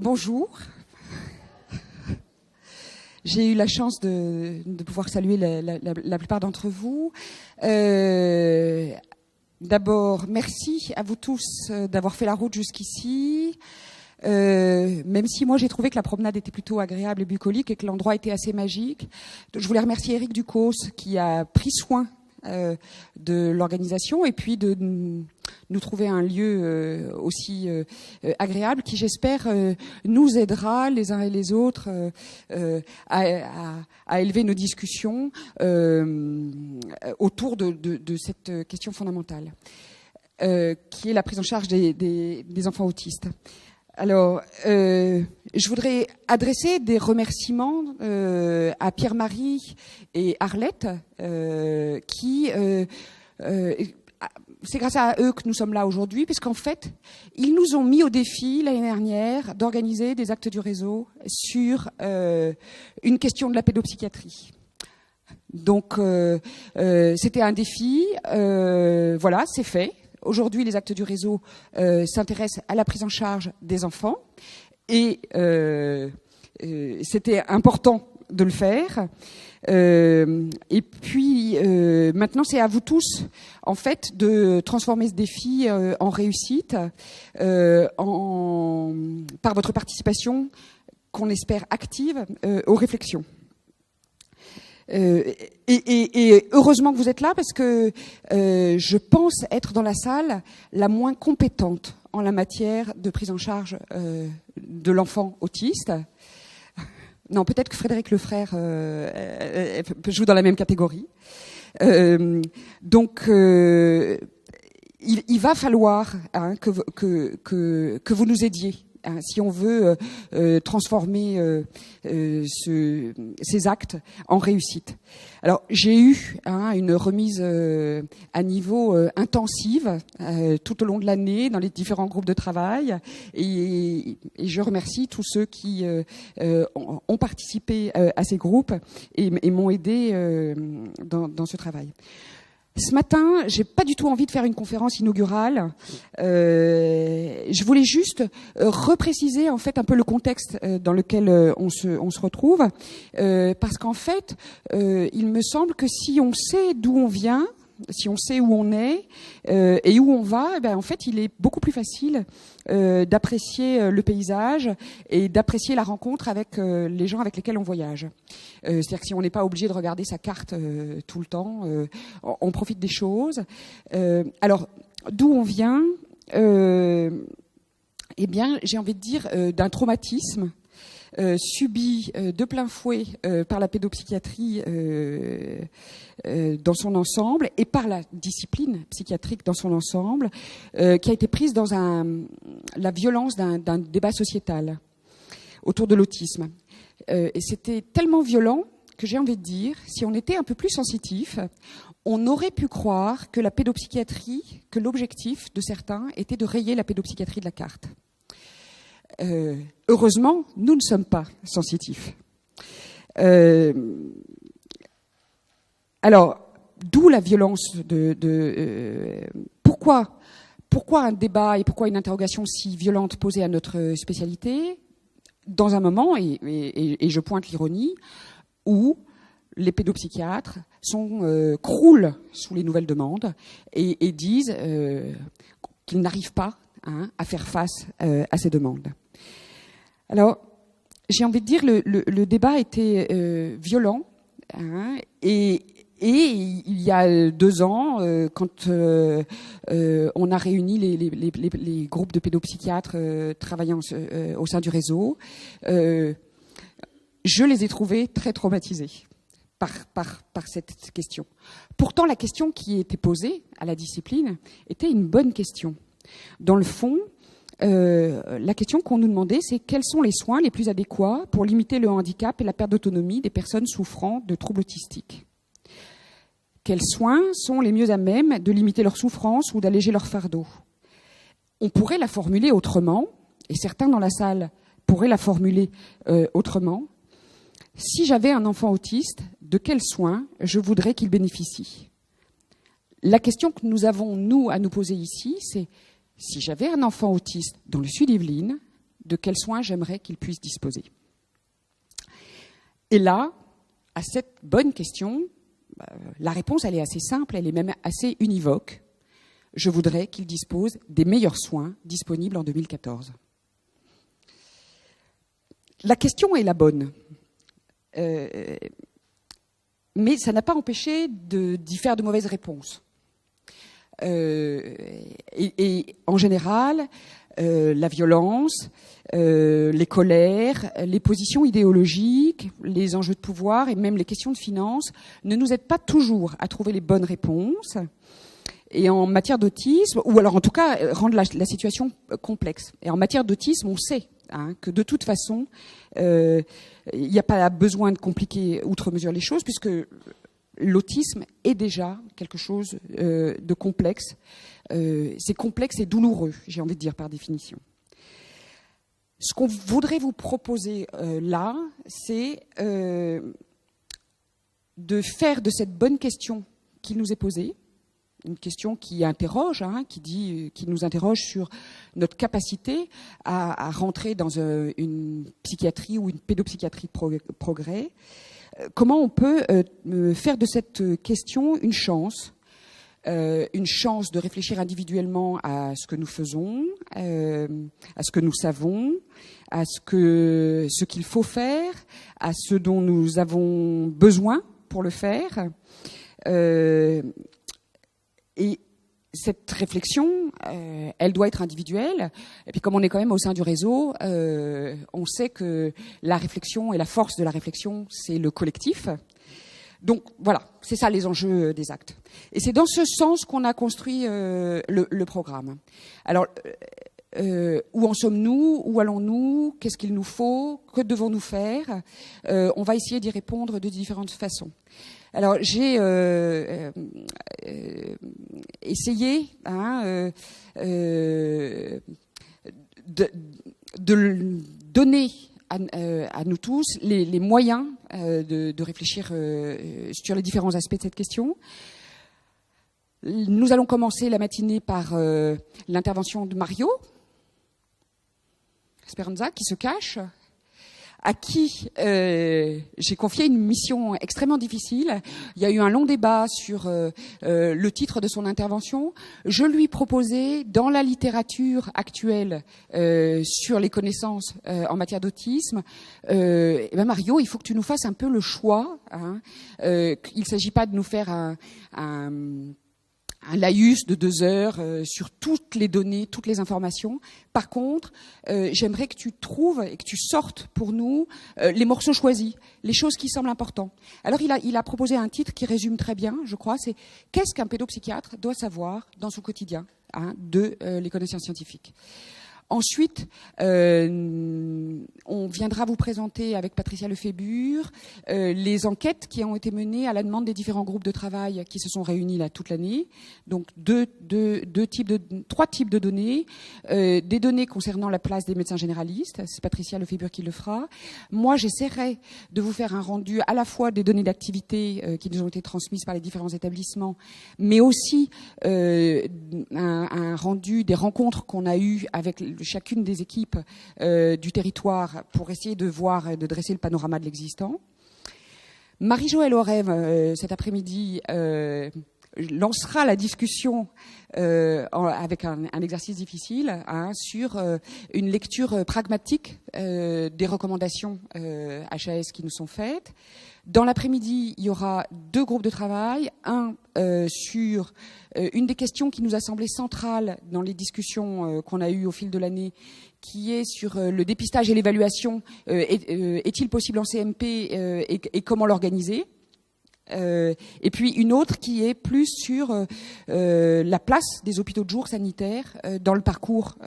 Bonjour. J'ai eu la chance de pouvoir saluer la plupart d'entre vous. D'abord, merci à vous tous d'avoir fait la route jusqu'ici. Même si moi j'ai trouvé que la promenade était plutôt agréable et bucolique et que l'endroit était assez magique. Je voulais remercier Eric Ducos qui a pris soin de l'organisation et puis de nous trouver un lieu aussi agréable qui, j'espère, nous aidera les uns et les autres à élever nos discussions autour de cette question fondamentale qui est la prise en charge des enfants autistes. Alors, je voudrais adresser des remerciements à Pierre-Marie et Arlette, qui, c'est grâce à eux que nous sommes là aujourd'hui, puisqu'en fait, ils nous ont mis au défi l'année dernière d'organiser des actes du réseau sur une question de la pédopsychiatrie. Donc, c'était un défi. Voilà, c'est fait. Aujourd'hui, les actes du réseau s'intéressent à la prise en charge des enfants et c'était important de le faire. Et puis, maintenant, c'est à vous tous, en fait, de transformer ce défi en réussite par votre participation, qu'on espère active, aux réflexions. Et heureusement que vous êtes là parce que je pense être dans la salle la moins compétente en la matière de prise en charge de l'enfant autiste. Non, peut-être que Frédéric Lefrère joue dans la même catégorie. Donc, il va falloir que vous nous aidiez. Si on veut transformer ces actes en réussite. Alors, j'ai eu une remise à niveau intensive tout au long de l'année dans les différents groupes de travail et je remercie tous ceux qui ont participé à ces groupes et m'ont aidé dans ce travail. Ce matin, j'ai pas du tout envie de faire une conférence inaugurale. Je voulais juste repréciser en fait un peu le contexte dans lequel on se retrouve, parce qu'en fait, il me semble que si on sait d'où on vient, si on sait où on est et où on va, en fait, il est beaucoup plus facile d'apprécier le paysage et d'apprécier la rencontre avec les gens avec lesquels on voyage. C'est-à-dire que si on n'est pas obligé de regarder sa carte tout le temps, on profite des choses. Alors, d'où on vient Eh bien, j'ai envie de dire d'un traumatisme subi de plein fouet par la pédopsychiatrie dans son ensemble et par la discipline psychiatrique dans son ensemble, qui a été prise dans la violence d'un débat sociétal autour de l'autisme. Et c'était tellement violent que j'ai envie de dire, si on était un peu plus sensitif, on aurait pu croire que la pédopsychiatrie, que l'objectif de certains était de rayer la pédopsychiatrie de la carte. Heureusement, nous ne sommes pas sensitifs. Alors, d'où la violence pourquoi un débat et pourquoi une interrogation si violente posée à notre spécialité dans un moment, et je pointe l'ironie, où les pédopsychiatres croulent sous les nouvelles demandes et disent qu'ils n'arrivent pas à faire face à ces demandes. Alors, j'ai envie de dire, le débat était violent, et il y a 2 ans, quand on a réuni les groupes de pédopsychiatres travaillant au sein du réseau, je les ai trouvés très traumatisés par cette question. Pourtant, la question qui était posée à la discipline était une bonne question. Dans le fond, la question qu'on nous demandait, c'est quels sont les soins les plus adéquats pour limiter le handicap et la perte d'autonomie des personnes souffrant de troubles autistiques. Quels soins sont les mieux à même de limiter leur souffrance ou d'alléger leur fardeau? On pourrait la formuler autrement, et certains dans la salle pourraient la formuler autrement. Si j'avais un enfant autiste, de quels soins je voudrais qu'il bénéficie? La question que nous avons, nous, à nous poser ici, c'est si j'avais un enfant autiste dans le Sud-Yvelines, de quels soins j'aimerais qu'ils puissent disposer. Et là, à cette bonne question, la réponse, elle est assez simple, elle est même assez univoque. Je voudrais qu'ils disposent des meilleurs soins disponibles en 2014. La question est la bonne. Mais ça n'a pas empêché d'y faire de mauvaises réponses. Et en général, la violence, les colères, les positions idéologiques, les enjeux de pouvoir et même les questions de finances ne nous aident pas toujours à trouver les bonnes réponses. Et en matière d'autisme, ou alors en tout cas rendre la situation complexe. Et en matière d'autisme, on sait que de toute façon, il n'y a pas besoin de compliquer outre mesure les choses, puisque l'autisme est déjà quelque chose de complexe. C'est complexe et douloureux, j'ai envie de dire par définition. Ce qu'on voudrait vous proposer là, c'est de faire de cette bonne question qui nous est posée, une question qui interroge, qui nous interroge sur notre capacité à rentrer dans une psychiatrie ou une pédopsychiatrie de progrès. Comment on peut faire de cette question une chance de réfléchir individuellement à ce que nous faisons, à ce que nous savons, à ce qu'il faut faire, à ce dont nous avons besoin pour le faire. Et cette réflexion, elle doit être individuelle. Et puis comme on est quand même au sein du réseau, on sait que la réflexion et la force de la réflexion, c'est le collectif. Donc voilà, c'est ça les enjeux des actes. Et c'est dans ce sens qu'on a construit le programme. Alors, où en sommes-nous? Où allons-nous? Qu'est-ce qu'il nous faut? Que devons-nous faire? On va essayer d'y répondre de différentes façons. Alors, j'ai essayé de donner à nous tous les moyens de réfléchir sur les différents aspects de cette question. Nous allons commencer la matinée par l'intervention de Mario Speranza, qui se cache, à qui j'ai confié une mission extrêmement difficile. Il y a eu un long débat sur le titre de son intervention. Je lui proposais, dans la littérature actuelle sur les connaissances en matière d'autisme, Mario, il faut que tu nous fasses un peu le choix. Il ne s'agit pas de nous faire un laïus de 2 heures sur toutes les données, toutes les informations. Par contre, j'aimerais que tu trouves et que tu sortes pour nous les morceaux choisis, les choses qui semblent importantes. Alors il a proposé un titre qui résume très bien, je crois, c'est « Qu'est-ce qu'un pédopsychiatre doit savoir dans son quotidien de les connaissances scientifiques ?» Ensuite, on viendra vous présenter avec Patricia Lefébure les enquêtes qui ont été menées à la demande des différents groupes de travail qui se sont réunis là toute l'année. Donc 3 types de données. Des données concernant la place des médecins généralistes, c'est Patricia Lefébure qui le fera. Moi, j'essaierai de vous faire un rendu à la fois des données d'activité qui nous ont été transmises par les différents établissements, mais aussi un rendu des rencontres qu'on a eues avec chacune des équipes du territoire pour essayer de voir, de dresser le panorama de l'existant. Marie-Joëlle Orem, cet après-midi, lancera la discussion avec un exercice difficile sur une lecture pragmatique des recommandations HAS qui nous sont faites. Dans l'après-midi, il y aura 2 groupes de travail, un sur une des questions qui nous a semblé centrale dans les discussions qu'on a eues au fil de l'année, qui est sur le dépistage et l'évaluation. Est-il possible en CMP et comment l'organiser ? Et puis une autre qui est plus sur la place des hôpitaux de jour sanitaires dans le parcours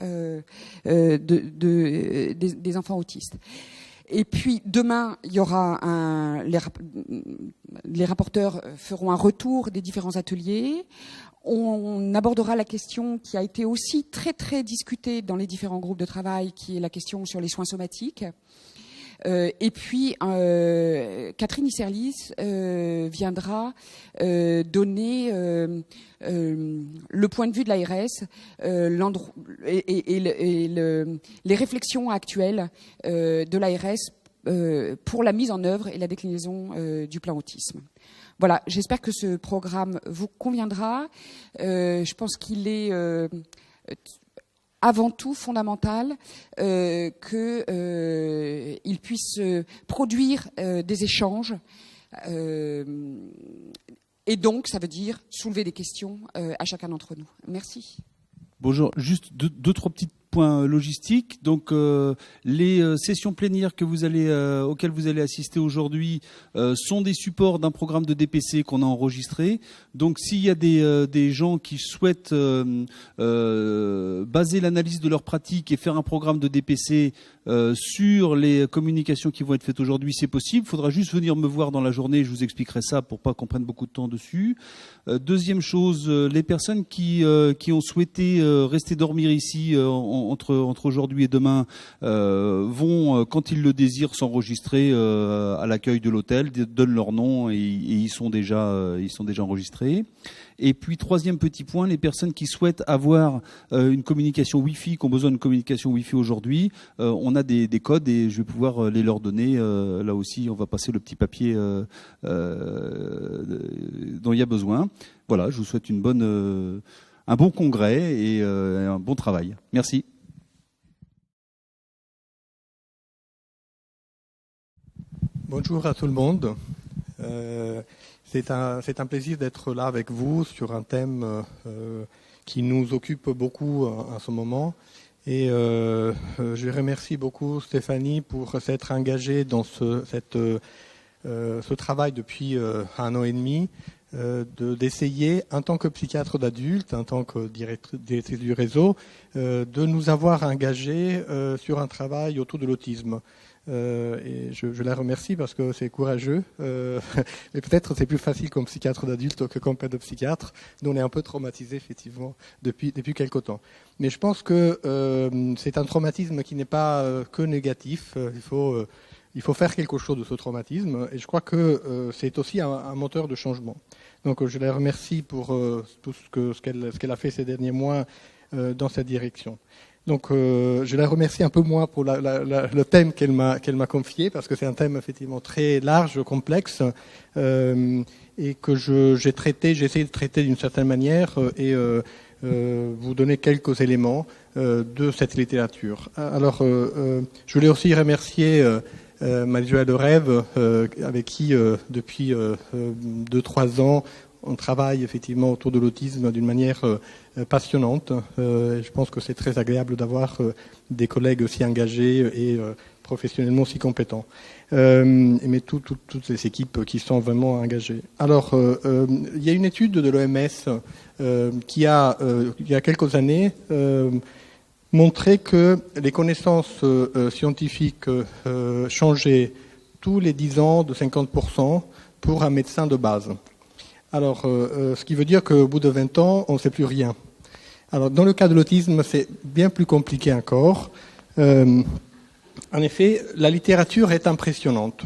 des enfants autistes. Et puis demain, il y aura les rapporteurs feront un retour des différents ateliers. On abordera la question qui a été aussi très très discutée dans les différents groupes de travail, qui est la question sur les soins somatiques. Et puis Catherine Isserlis viendra donner le point de vue de l'ARS, les réflexions actuelles de l'ARS pour la mise en œuvre et la déclinaison du plan autisme. Voilà, j'espère que ce programme vous conviendra. Je pense qu'il est avant tout fondamental qu'il puisse produire des échanges. Et donc, ça veut dire soulever des questions à chacun d'entre nous. Merci. Bonjour, juste deux, trois petits points logistiques. Donc, les sessions plénières auxquelles vous allez assister aujourd'hui sont des supports d'un programme de DPC qu'on a enregistré. Donc, s'il y a des gens qui souhaitent baser l'analyse de leur pratique et faire un programme de DPC sur les communications qui vont être faites aujourd'hui, c'est possible. Il faudra juste venir me voir dans la journée, je vous expliquerai ça pour pas qu'on prenne beaucoup de temps dessus. Deuxième chose, les personnes qui ont souhaité rester dormir ici entre aujourd'hui et demain vont, quand ils le désirent, s'enregistrer à l'accueil de l'hôtel, donnent leur nom et ils sont déjà enregistrés. Et puis, troisième petit point, les personnes qui souhaitent avoir une communication Wi-Fi, qui ont besoin d'une communication Wi-Fi aujourd'hui, on a des codes et je vais pouvoir les leur donner. Là aussi, on va passer le petit papier dont il y a besoin. Voilà, je vous souhaite un bon congrès et un bon travail. Merci. Bonjour à tout le monde. C'est un plaisir d'être là avec vous sur un thème qui nous occupe beaucoup en ce moment. Et je remercie beaucoup Stéphanie pour s'être engagée dans ce travail depuis 1 an et demi, d'essayer, en tant que psychiatre d'adulte, en tant que directrice du réseau, de nous avoir engagés sur un travail autour de l'autisme. Et je la remercie parce que c'est courageux. Mais peut-être c'est plus facile comme psychiatre d'adulte que comme pédopsychiatre. Nous, on est un peu traumatisés, effectivement, depuis quelque temps. Mais je pense que c'est un traumatisme qui n'est pas que négatif. Il faut faire quelque chose de ce traumatisme. Et je crois que c'est aussi un moteur de changement. Donc je la remercie pour tout ce qu'elle a fait ces derniers mois dans cette direction. Donc, je la remercie un peu moins pour le thème qu'elle m'a confié, parce que c'est un thème effectivement très large, complexe, et que j'ai essayé de traiter d'une certaine manière et vous donner quelques éléments de cette littérature. Alors, je voulais aussi remercier Marie-Joëlle Rêve, avec qui depuis 2-3 ans on travaille effectivement autour de l'autisme d'une manière passionnante. Je pense que c'est très agréable d'avoir des collègues aussi engagés et professionnellement aussi compétents. Mais toutes ces équipes qui sont vraiment engagées. Alors, il y a une étude de l'OMS qui a, il y a quelques années, montré que les connaissances scientifiques changeaient tous les 10 ans de 50% pour un médecin de base. Alors, ce qui veut dire qu'au bout de 20 ans, on ne sait plus rien. Alors, dans le cas de l'autisme, c'est bien plus compliqué encore. En effet, la littérature est impressionnante.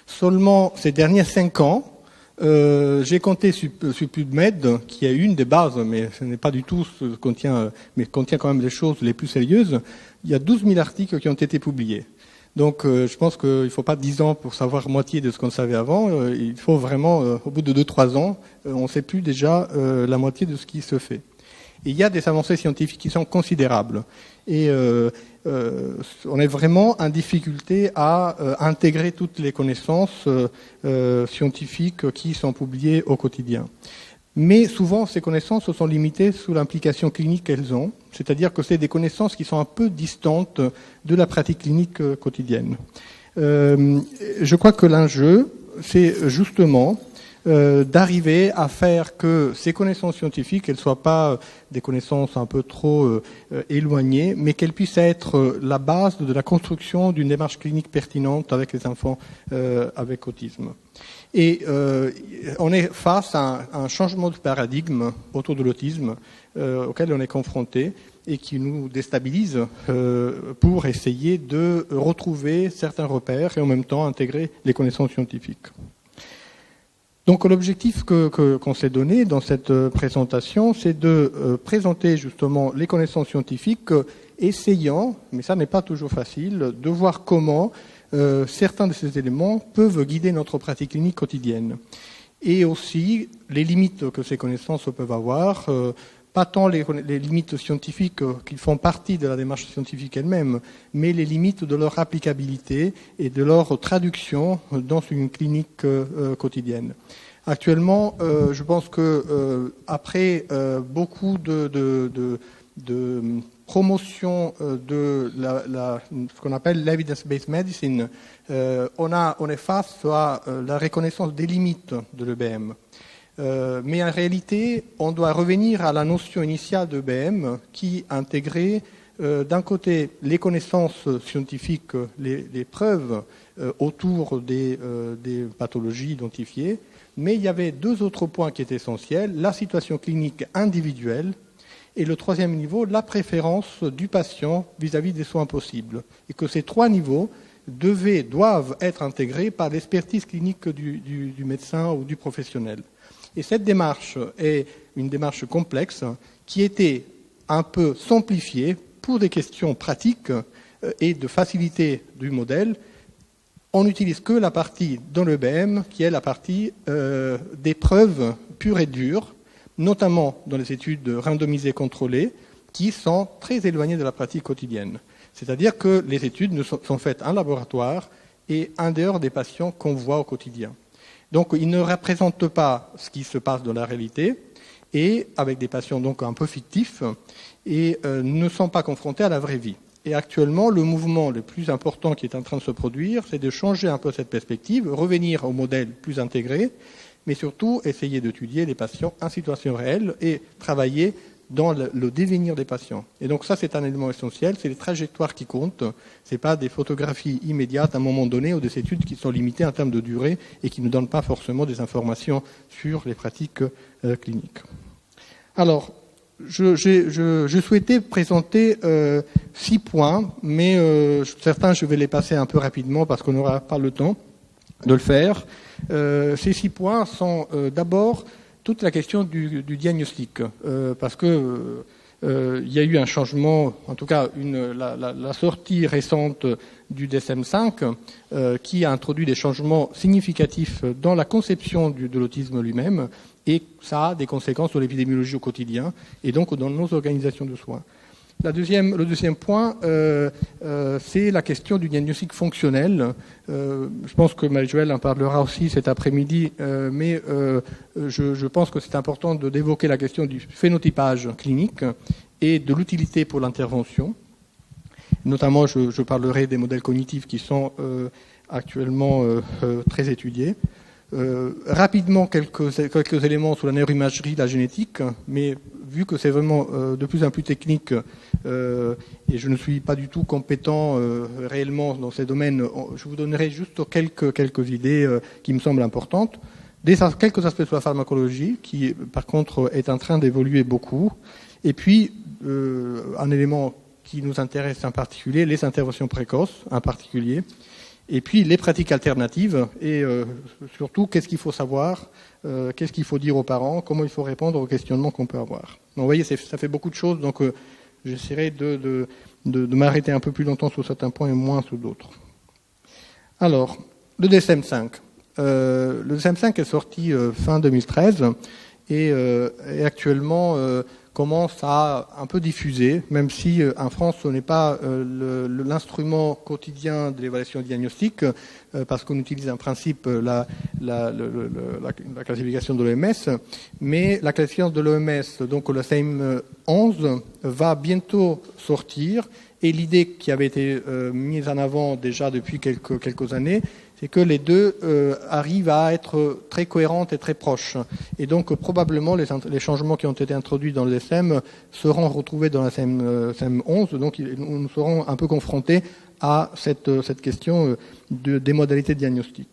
Seulement ces derniers 5 ans, j'ai compté sur PubMed, qui est une des bases, mais ce n'est pas du tout ce que contient, mais contient quand même les choses les plus sérieuses. Il y a 12 000 articles qui ont été publiés. Donc, je pense qu'il ne faut pas 10 ans pour savoir moitié de ce qu'on savait avant. Il faut vraiment, au bout de 2-3 ans, on ne sait plus déjà la moitié de ce qui se fait. Et il y a des avancées scientifiques qui sont considérables. Et on est vraiment en difficulté à intégrer toutes les connaissances scientifiques qui sont publiées au quotidien. Mais souvent, ces connaissances sont limitées sous l'implication clinique qu'elles ont, c'est-à-dire que c'est des connaissances qui sont un peu distantes de la pratique clinique quotidienne. Je crois que l'enjeu, c'est justement d'arriver à faire que ces connaissances scientifiques, elles ne soient pas des connaissances un peu trop éloignées, mais qu'elles puissent être la base de la construction d'une démarche clinique pertinente avec les enfants avec autisme. Et on est face à un changement de paradigme autour de l'autisme. auxquels on est confronté et qui nous déstabilisent pour essayer de retrouver certains repères et en même temps intégrer les connaissances scientifiques. Donc l'objectif qu'on s'est donné dans cette présentation, c'est de présenter justement les connaissances scientifiques, essayant, mais ça n'est pas toujours facile, de voir comment certains de ces éléments peuvent guider notre pratique clinique quotidienne. Et aussi les limites que ces connaissances peuvent avoir, pas tant les limites scientifiques qui font partie de la démarche scientifique elle-même, mais les limites de leur applicabilité et de leur traduction dans une clinique quotidienne. Actuellement, je pense que après beaucoup de promotion de ce qu'on appelle l'evidence-based medicine, on est face à la reconnaissance des limites de l'EBM. Mais en réalité, on doit revenir à la notion initiale d'EBM qui intégrait d'un côté les connaissances scientifiques, les preuves autour des pathologies identifiées, mais il y avait deux autres points qui étaient essentiels, la situation clinique individuelle et le troisième niveau, la préférence du patient vis-à-vis des soins possibles. Et que ces trois niveaux doivent être intégrés par l'expertise clinique du médecin ou du professionnel. Et cette démarche est une démarche complexe qui était un peu simplifiée pour des questions pratiques et de facilité du modèle. On n'utilise que la partie dans l'EBM qui est la partie des preuves pures et dures, notamment dans les études randomisées contrôlées, qui sont très éloignées de la pratique quotidienne. C'est-à-dire que les études sont faites en laboratoire et en dehors des patients qu'on voit au quotidien. Donc, ils ne représentent pas ce qui se passe dans la réalité, et avec des patients donc un peu fictifs, et ne sont pas confrontés à la vraie vie. Et actuellement, le mouvement le plus important qui est en train de se produire, c'est de changer un peu cette perspective, revenir au modèle plus intégré, mais surtout essayer d'étudier les patients en situation réelle et travailler dans le devenir des patients. Et donc ça, c'est un élément essentiel, c'est les trajectoires qui comptent, c'est pas des photographies immédiates à un moment donné ou des études qui sont limitées en termes de durée et qui ne donnent pas forcément des informations sur les pratiques cliniques. Alors, je souhaitais présenter 6 points, mais certains, je vais les passer un peu rapidement parce qu'on n'aura pas le temps de le faire. Ces 6 points sont d'abord toute la question du diagnostic, parce que il y a eu un changement, en tout cas la sortie récente du DSM-5 qui a introduit des changements significatifs dans la conception de l'autisme lui-même, et ça a des conséquences sur l'épidémiologie au quotidien et donc dans nos organisations de soins. Le deuxième point, c'est la question du diagnostic fonctionnel. Je pense que Marie-Joëlle en parlera aussi cet après-midi, mais je pense que c'est important d'évoquer la question du phénotypage clinique et de l'utilité pour l'intervention. Notamment, je parlerai des modèles cognitifs qui sont actuellement très étudiés. Rapidement, quelques éléments sur la neuroimagerie, la génétique, mais vu que c'est vraiment de plus en plus technique et je ne suis pas du tout compétent réellement dans ces domaines, je vous donnerai juste quelques idées qui me semblent importantes. Quelques aspects sur la pharmacologie, qui par contre est en train d'évoluer beaucoup. Et puis, un élément qui nous intéresse en particulier, les interventions précoces en particulier. Et puis les pratiques alternatives et surtout qu'est-ce qu'il faut savoir, qu'est-ce qu'il faut dire aux parents, comment il faut répondre aux questionnements qu'on peut avoir. Donc, vous voyez, ça fait beaucoup de choses, donc j'essaierai de m'arrêter un peu plus longtemps sur certains points et moins sur d'autres. Alors, le DSM-5. Le DSM-5 est sorti fin 2013 et actuellement commence à un peu diffuser, même si en France ce n'est pas l'instrument quotidien de l'évaluation diagnostique, parce qu'on utilise en principe la classification de l'OMS, mais la classification de l'OMS, donc le CEM 11, va bientôt sortir, et l'idée qui avait été mise en avant déjà depuis quelques années, c'est que les deux arrivent à être très cohérentes et très proches. Et donc probablement les changements qui ont été introduits dans le DSM seront retrouvés dans la CEM 11, donc nous serons un peu confrontés à cette question des modalités de diagnostic.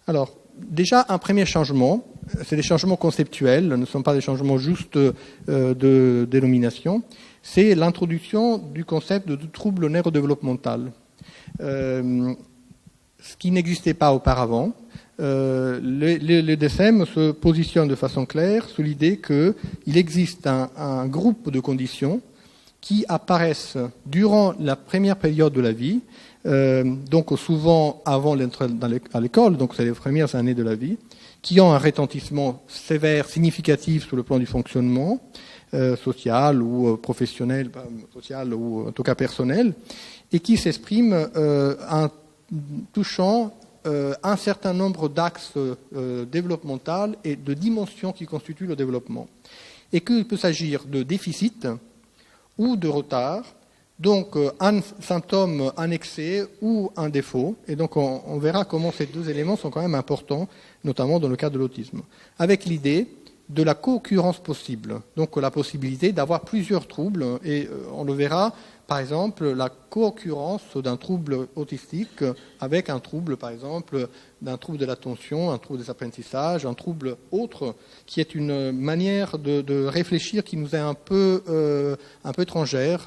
Alors, déjà, un premier changement, c'est des changements conceptuels, ne sont pas des changements juste de dénomination, c'est l'introduction du concept de trouble neurodéveloppemental, ce qui n'existait pas auparavant. Le DSM se positionne de façon claire sur l'idée qu'il existe un groupe de conditions qui apparaissent durant la première période de la vie, donc souvent avant l'entrée à l'école, donc c'est les premières années de la vie, qui ont un retentissement sévère, significatif sur le plan du fonctionnement social ou professionnel, social ou en tout cas personnel, et qui s'expriment en touchant un certain nombre d'axes développementaux et de dimensions qui constituent le développement. Et qu'il peut s'agir de déficit ou de retard, donc un symptôme, un excès ou un défaut. Et donc on verra comment ces deux éléments sont quand même importants, notamment dans le cas de l'autisme, avec l'idée de la co-occurrence possible, donc la possibilité d'avoir plusieurs troubles, et on le verra, par exemple, la co-occurrence d'un trouble autistique avec un trouble, par exemple, d'un trouble de l'attention, un trouble des apprentissages, un trouble autre, qui est une manière de réfléchir qui nous est un peu étrangère,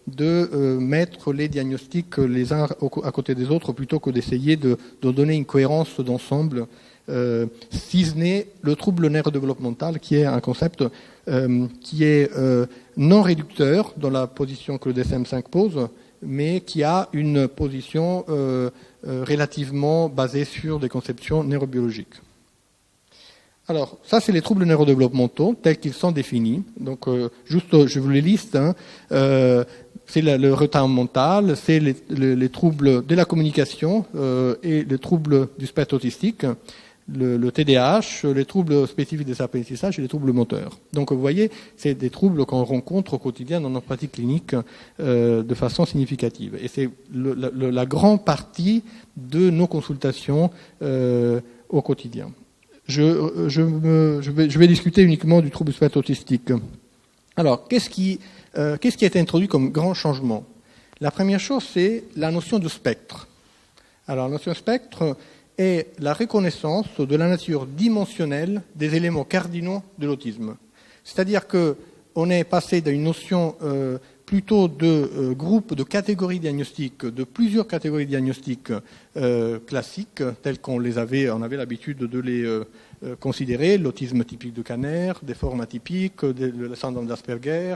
de mettre les diagnostics les uns à côté des autres plutôt que d'essayer de donner une cohérence d'ensemble, si ce n'est le trouble neurodéveloppemental, qui est un concept qui est non réducteur dans la position que le DSM-5 pose, mais qui a une position relativement basée sur des conceptions neurobiologiques. Alors, ça, c'est les troubles neurodéveloppementaux tels qu'ils sont définis. Donc, juste, je vous les liste. C'est le retard mental, c'est les troubles de la communication et les troubles du spectre autistique, le TDAH, les troubles spécifiques des apprentissages et les troubles moteurs. Donc vous voyez, c'est des troubles qu'on rencontre au quotidien dans nos pratiques cliniques de façon significative. Et c'est la grande partie de nos consultations au quotidien. Je vais discuter uniquement du trouble du spectre autistique. Alors, qu'est-ce qui a été introduit comme grand changement? La première chose, c'est la notion de spectre. Alors, la notion de spectre est la reconnaissance de la nature dimensionnelle des éléments cardinaux de l'autisme. C'est-à-dire qu'on est passé d'une notion plutôt de groupe, de catégories diagnostiques, de plusieurs catégories diagnostiques classiques, telles qu'on avait l'habitude de les considérer, l'autisme typique de Kanner, des formes atypiques, le syndrome d'Asperger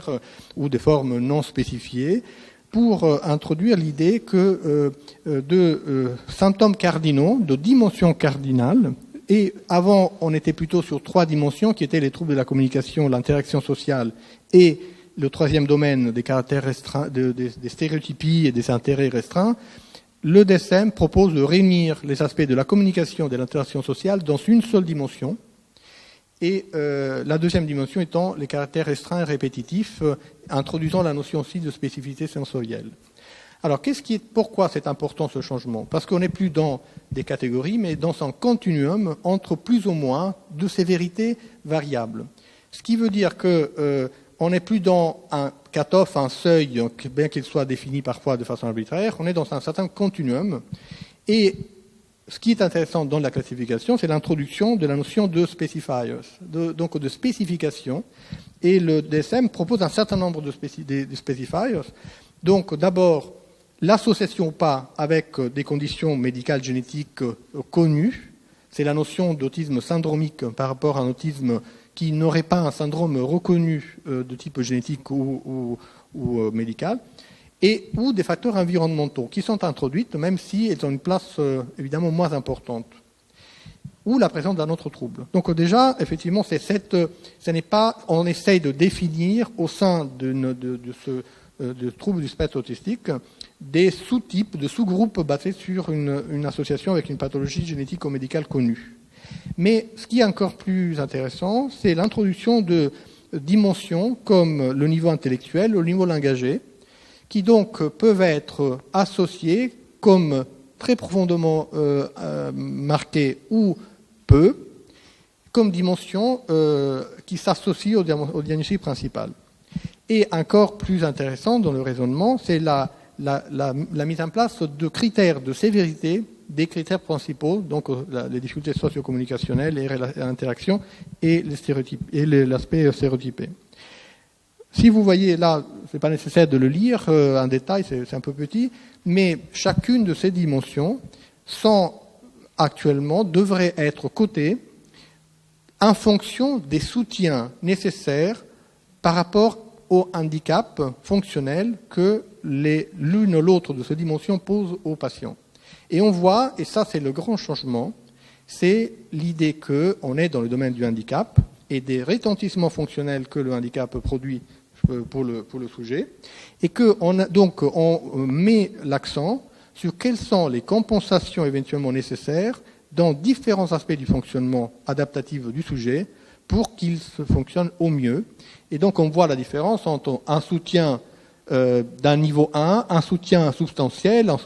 ou des formes non spécifiées, pour introduire l'idée que de symptômes cardinaux, de dimensions cardinales, et avant on était plutôt sur 3 dimensions qui étaient les troubles de la communication, l'interaction sociale et le troisième domaine des caractères restreints, des stéréotypies et des intérêts restreints. Le DSM propose de réunir les aspects de la communication et de l'interaction sociale dans une seule dimension, et la deuxième dimension étant les caractères restreints et répétitifs, introduisant la notion aussi de spécificité sensorielle. Alors, pourquoi c'est important ce changement? Parce qu'on n'est plus dans des catégories, mais dans un continuum entre plus ou moins de sévérité variable. Ce qui veut dire qu'on n'est plus dans un cut-off, un seuil, bien qu'il soit défini parfois de façon arbitraire, on est dans un certain continuum. Et ce qui est intéressant dans la classification, c'est l'introduction de la notion de specifiers, donc de spécification. Et le DSM propose un certain nombre de specifiers. Donc d'abord, l'association ou pas avec des conditions médicales génétiques connues. C'est la notion d'autisme syndromique par rapport à un autisme qui n'aurait pas un syndrome reconnu de type génétique ou médical. Ou des facteurs environnementaux qui sont introduits, même si elles ont une place évidemment moins importante, ou la présence d'un autre trouble. Donc déjà, effectivement, ce n'est pas, on essaye de définir au sein de ce trouble du spectre autistique des sous-types, de sous-groupes basés sur une association avec une pathologie génétique ou médicale connue. Mais ce qui est encore plus intéressant, c'est l'introduction de dimensions comme le niveau intellectuel, le niveau langagier, qui donc peuvent être associés comme très profondément marqués ou peu, comme dimension qui s'associe au diagnostic principal. Et encore plus intéressant dans le raisonnement, c'est la mise en place de critères de sévérité des critères principaux, donc les difficultés socio-communicationnelles et l'interaction et les stéréotypes et l'aspect stéréotypé. Si vous voyez là, c'est pas nécessaire de le lire en détail, c'est un peu petit, mais chacune de ces dimensions devrait être cotée en fonction des soutiens nécessaires par rapport au handicap fonctionnel que l'une ou l'autre de ces dimensions pose aux patients. Et on voit, et ça c'est le grand changement, c'est l'idée qu'on est dans le domaine du handicap et des retentissements fonctionnels que le handicap produit pour le sujet, et on met l'accent sur quelles sont les compensations éventuellement nécessaires dans différents aspects du fonctionnement adaptatif du sujet pour qu'il se fonctionne au mieux. Et donc on voit la différence entre un soutien d'un niveau 1, un soutien substantiel, un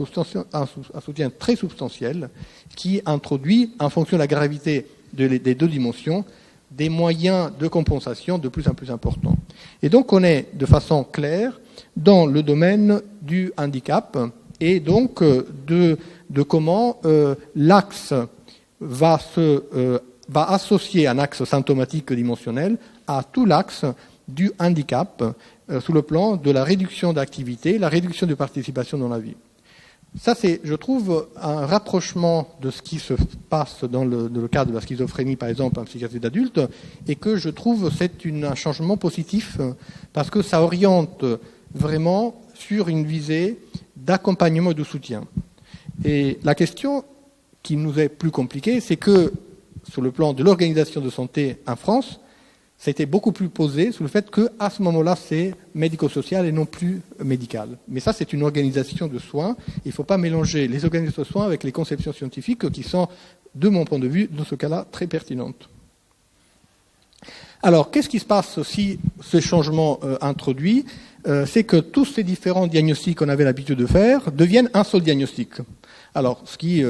soutien très substantiel, qui introduit, en fonction de la gravité des deux dimensions, des moyens de compensation de plus en plus importants. Et donc on est de façon claire dans le domaine du handicap, et donc de comment l'axe va associer un axe symptomatique dimensionnel à tout l'axe du handicap sous le plan de la réduction d'activité, la réduction de participation dans la vie. Ça, c'est, je trouve, un rapprochement de ce qui se passe dans le cadre de la schizophrénie, par exemple, en psychiatrie d'adulte, et que je trouve c'est un changement positif, parce que ça oriente vraiment sur une visée d'accompagnement et de soutien. Et la question qui nous est plus compliquée, c'est que, sur le plan de l'organisation de santé en France, ça a été beaucoup plus posé sur le fait qu'à ce moment-là, c'est médico-social et non plus médical. Mais ça, c'est une organisation de soins. Il ne faut pas mélanger les organisations de soins avec les conceptions scientifiques qui sont, de mon point de vue, dans ce cas-là, très pertinentes. Alors, qu'est-ce qui se passe si ce changement introduit c'est que tous ces différents diagnostics qu'on avait l'habitude de faire deviennent un seul diagnostic. Alors, ce qui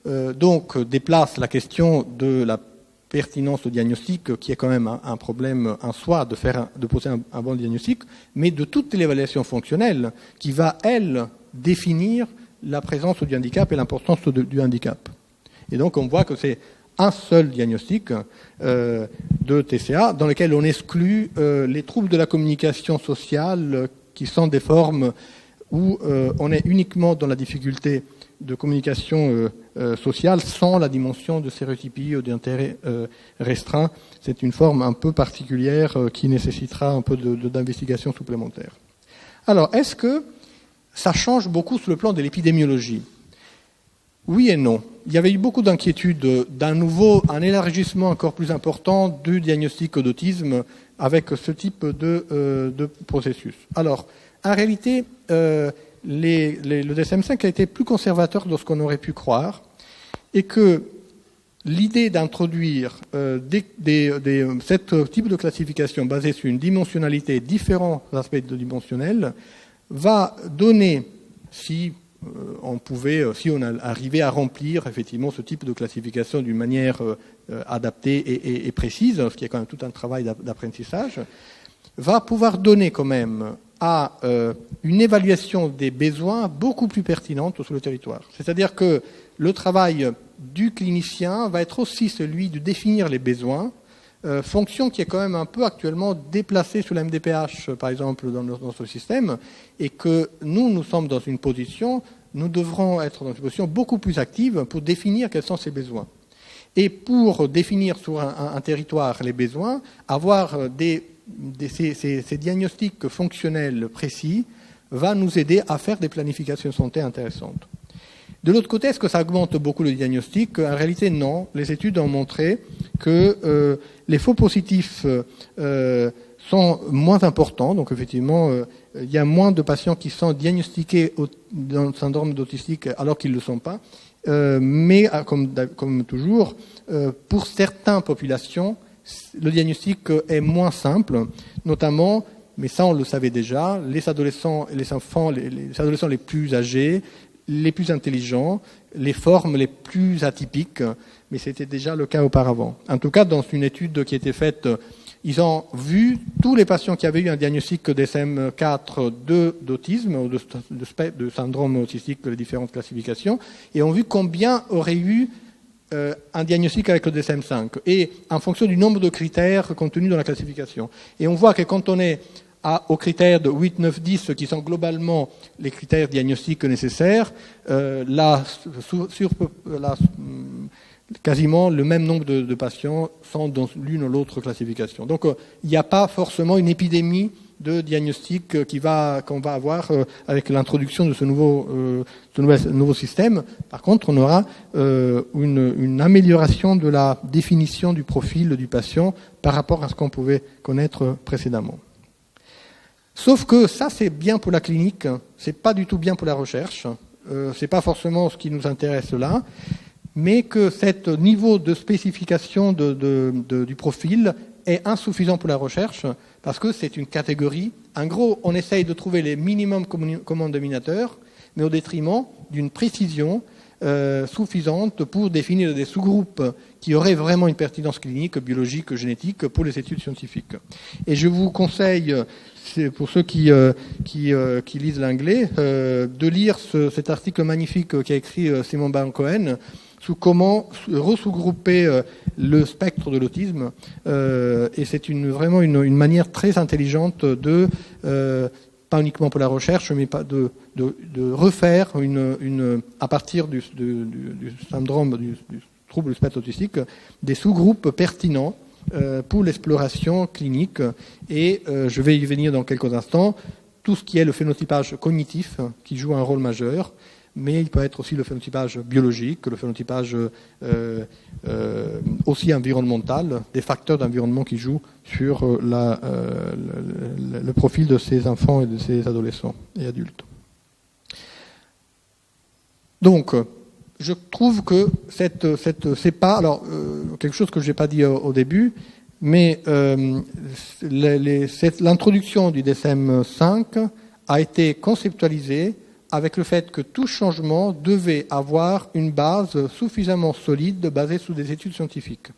donc déplace la question de la pertinence au diagnostic, qui est quand même un problème en soi de poser un bon diagnostic, mais de toute l'évaluation fonctionnelle qui va, elle, définir la présence du handicap et l'importance du handicap. Et donc on voit que c'est un seul diagnostic de TCA dans lequel on exclut les troubles de la communication sociale qui sont des formes où on est uniquement dans la difficulté de communication sociale sans la dimension de stéréotypie ou d'intérêt restreint. C'est une forme un peu particulière qui nécessitera un peu d'investigation supplémentaire. Alors, est-ce que ça change beaucoup sur le plan de l'épidémiologie ? Oui et non. Il y avait eu beaucoup d'inquiétudes un élargissement encore plus important du diagnostic d'autisme avec ce type de processus. Alors, en réalité, le DSM-5 a été plus conservateur de ce qu'on aurait pu croire, et que l'idée d'introduire ce type de classification basée sur une dimensionnalité différents aspects de dimensionnel va donner, si on arrivait à remplir effectivement ce type de classification d'une manière adaptée et précise, ce qui est quand même tout un travail d'apprentissage, va pouvoir donner quand même à une évaluation des besoins beaucoup plus pertinente sur le territoire. C'est-à-dire que le travail du clinicien va être aussi celui de définir les besoins, fonction qui est quand même un peu actuellement déplacée sous la MDPH, par exemple, dans notre système, et que nous sommes dans une position, nous devrons être dans une position beaucoup plus active pour définir quels sont ces besoins. Et pour définir sur un territoire les besoins, avoir ces diagnostics fonctionnels précis va nous aider à faire des planifications de santé intéressantes. De l'autre côté, est-ce que ça augmente beaucoup le diagnostic ? En réalité, non. Les études ont montré que les faux positifs sont moins importants. Donc, effectivement, il y a moins de patients qui sont diagnostiqués dans le syndrome d'autistique alors qu'ils ne le sont pas. Mais, comme toujours, pour certaines populations, le diagnostic est moins simple, notamment, mais ça on le savait déjà, les adolescents et les enfants, les adolescents les plus âgés, les plus intelligents, les formes les plus atypiques, mais c'était déjà le cas auparavant. En tout cas, dans une étude qui a été faite Ils ont vu tous les patients qui avaient eu un diagnostic DSM-4 d'autisme ou de syndrome autistique, les différentes classifications, et ont vu combien aurait eu un diagnostic avec le DSM-5, et en fonction du nombre de critères contenus dans la classification. Et on voit que quand on est aux critères de 8, 9, 10, qui sont globalement les critères diagnostiques nécessaires, quasiment le même nombre de patients sont dans l'une ou l'autre classification. Donc il n'y a pas forcément une épidémie de diagnostic qu'on va avoir avec l'introduction de ce nouveau système. Par contre, on aura une amélioration de la définition du profil du patient par rapport à ce qu'on pouvait connaître précédemment. Sauf que ça, c'est bien pour la clinique, c'est pas du tout bien pour la recherche, c'est pas forcément ce qui nous intéresse là, mais que ce niveau de spécification du profil est insuffisant pour la recherche, parce que c'est une catégorie. En gros, on essaye de trouver les minimums communs dénominateurs, mais au détriment d'une précision suffisante pour définir des sous-groupes qui auraient vraiment une pertinence clinique, biologique, génétique pour les études scientifiques. Et je vous conseille, pour ceux qui lisent l'anglais, de lire cet article magnifique qu'a écrit Simon Baron-Cohen sur comment resous-grouper le spectre de l'autisme. Et c'est vraiment une manière très intelligente de, pas uniquement pour la recherche, mais de refaire à partir du syndrome, du trouble du spectre autistique, des sous-groupes pertinents pour l'exploration clinique. Et je vais y venir dans quelques instants. Tout ce qui est le phénotypage cognitif, qui joue un rôle majeur, mais il peut être aussi le phénotypage biologique, le phénotypage aussi environnemental, des facteurs d'environnement qui jouent sur le profil de ces enfants et de ces adolescents et adultes. Donc, je trouve que c'est pas, alors quelque chose que je n'ai pas dit au début, mais l'introduction du DSM-5 a été conceptualisée avec le fait que tout changement devait avoir une base suffisamment solide basée sur des études scientifiques.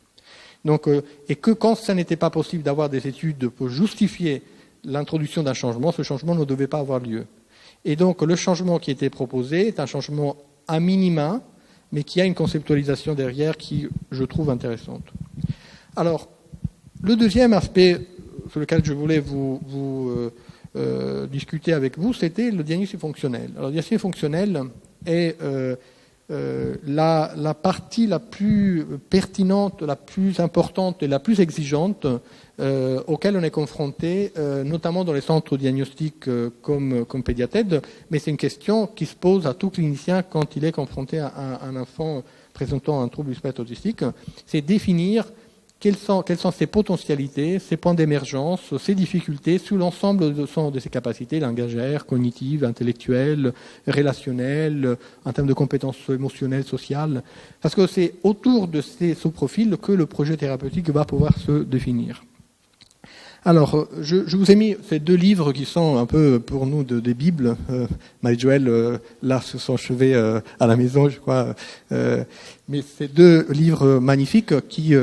Donc, et que quand ça n'était pas possible d'avoir des études pour justifier l'introduction d'un changement, ce changement ne devait pas avoir lieu. Et donc le changement qui était proposé est un changement à minima, mais qui a une conceptualisation derrière qui, je trouve, intéressante. Alors, le deuxième aspect sur lequel je voulais vous discuter avec vous, c'était le diagnostic fonctionnel. Alors, le diagnostic fonctionnel est la partie la plus pertinente, la plus importante et la plus exigeante auquel on est confronté, notamment dans les centres diagnostiques comme Pédiathède, mais c'est une question qui se pose à tout clinicien quand il est confronté à un enfant présentant un trouble du spectre autistique, c'est définir quelles sont ses potentialités, ses points d'émergence, ses difficultés sur l'ensemble de ses capacités langagères, cognitives, intellectuelles, relationnelles, en termes de compétences émotionnelles, sociales. Parce que c'est autour de ces sous-profils que le projet thérapeutique va pouvoir se définir. Alors, je vous ai mis ces deux livres qui sont un peu pour nous des bibles. Marie-Joëlle, là, se sont achevés à la maison, je crois. Mais ces deux livres magnifiques qui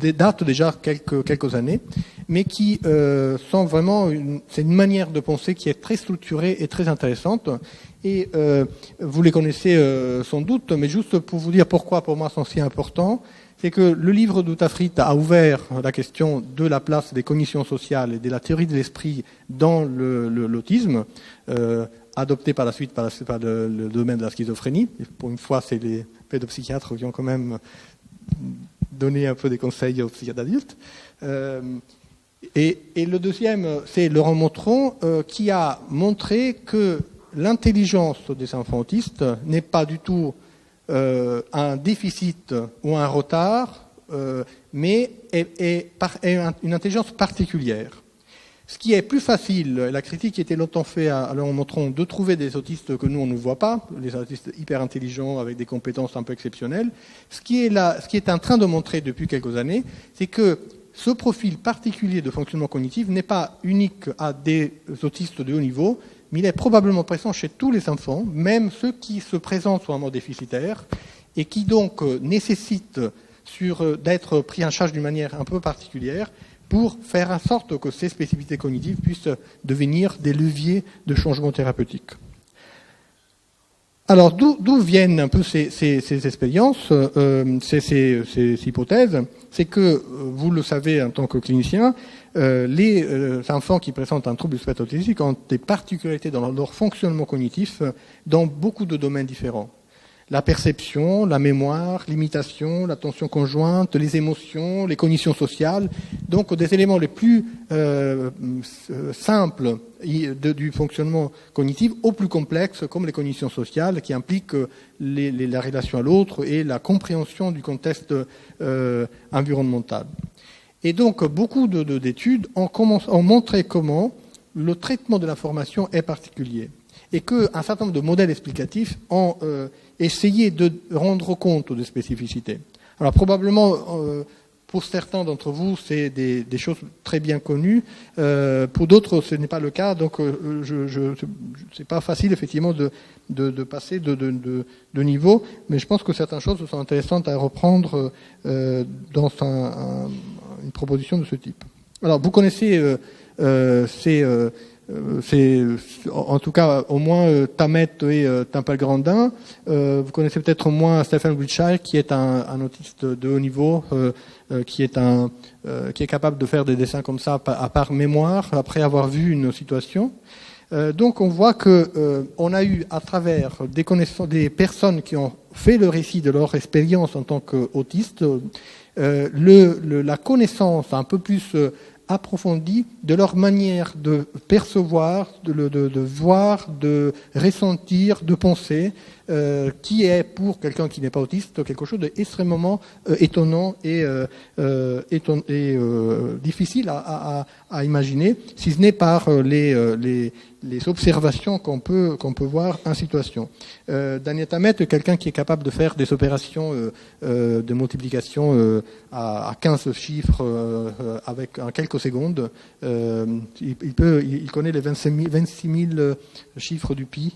datent déjà quelques années, mais qui sont vraiment c'est une manière de penser qui est très structurée et très intéressante. Et vous les connaissez sans doute, mais juste pour vous dire pourquoi pour moi sont si importants, c'est que le livre d'Outafrit a ouvert la question de la place des cognitions sociales et de la théorie de l'esprit dans l'autisme, adopté par la suite par le domaine de la schizophrénie. Et pour une fois, c'est les pédopsychiatres qui ont quand même donné un peu des conseils aux psychiatres adultes. Et le deuxième, c'est Laurent Montron, qui a montré que l'intelligence des enfants autistes n'est pas du tout un déficit ou un retard, mais est une intelligence particulière. Ce qui est plus facile, la critique qui était longtemps faite à Laurent Montron, de trouver des autistes que nous on ne voit pas, les autistes hyper intelligents avec des compétences un peu exceptionnelles. Ce qui est en train de montrer depuis quelques années, c'est que ce profil particulier de fonctionnement cognitif n'est pas unique à des autistes de haut niveau, mais il est probablement présent chez tous les enfants, même ceux qui se présentent sous un mode déficitaire, et qui donc nécessitent d'être pris en charge d'une manière un peu particulière, pour faire en sorte que ces spécificités cognitives puissent devenir des leviers de changement thérapeutique. Alors, d'où viennent un peu ces expériences, ces hypothèses? C'est que, vous le savez en tant que clinicien, les enfants qui présentent un trouble du spectre autistique ont des particularités dans leur fonctionnement cognitif dans beaucoup de domaines différents. La perception, la mémoire, l'imitation, l'attention conjointe, les émotions, les cognitions sociales, donc des éléments les plus simples du fonctionnement cognitif aux plus complexes, comme les cognitions sociales, qui impliquent la relation à l'autre et la compréhension du contexte environnemental. Et donc, beaucoup d'études ont montré comment le traitement de l'information est particulier et qu'un certain nombre de modèles explicatifs ont essayé de rendre compte des spécificités. Alors, probablement, pour certains d'entre vous, c'est des choses très bien connues. Pour d'autres, ce n'est pas le cas. Donc, c'est pas facile, effectivement, de passer de niveau. Mais je pense que certaines choses sont intéressantes à reprendre dans une proposition de ce type. Alors, vous connaissez c'est en tout cas au moins Tammet et Tempel-Grandin. Vous connaissez peut-être au moins Stephen Wiltshire, qui est un autiste de haut niveau, qui est capable de faire des dessins comme ça à part mémoire, après avoir vu une situation. Donc on voit que on a eu à travers des personnes qui ont fait le récit de leur expérience en tant qu'autistes, la connaissance un peu plus approfondie de leur manière de percevoir, de voir, de ressentir, de penser, qui est pour quelqu'un qui n'est pas autiste quelque chose d'extrêmement étonnant et difficile à imaginer, si ce n'est par les observations qu'on peut voir en situation. Daniel Tammet est quelqu'un qui est capable de faire des opérations de multiplication à 15 chiffres en quelques secondes. Il connaît les 26 000 chiffres du pi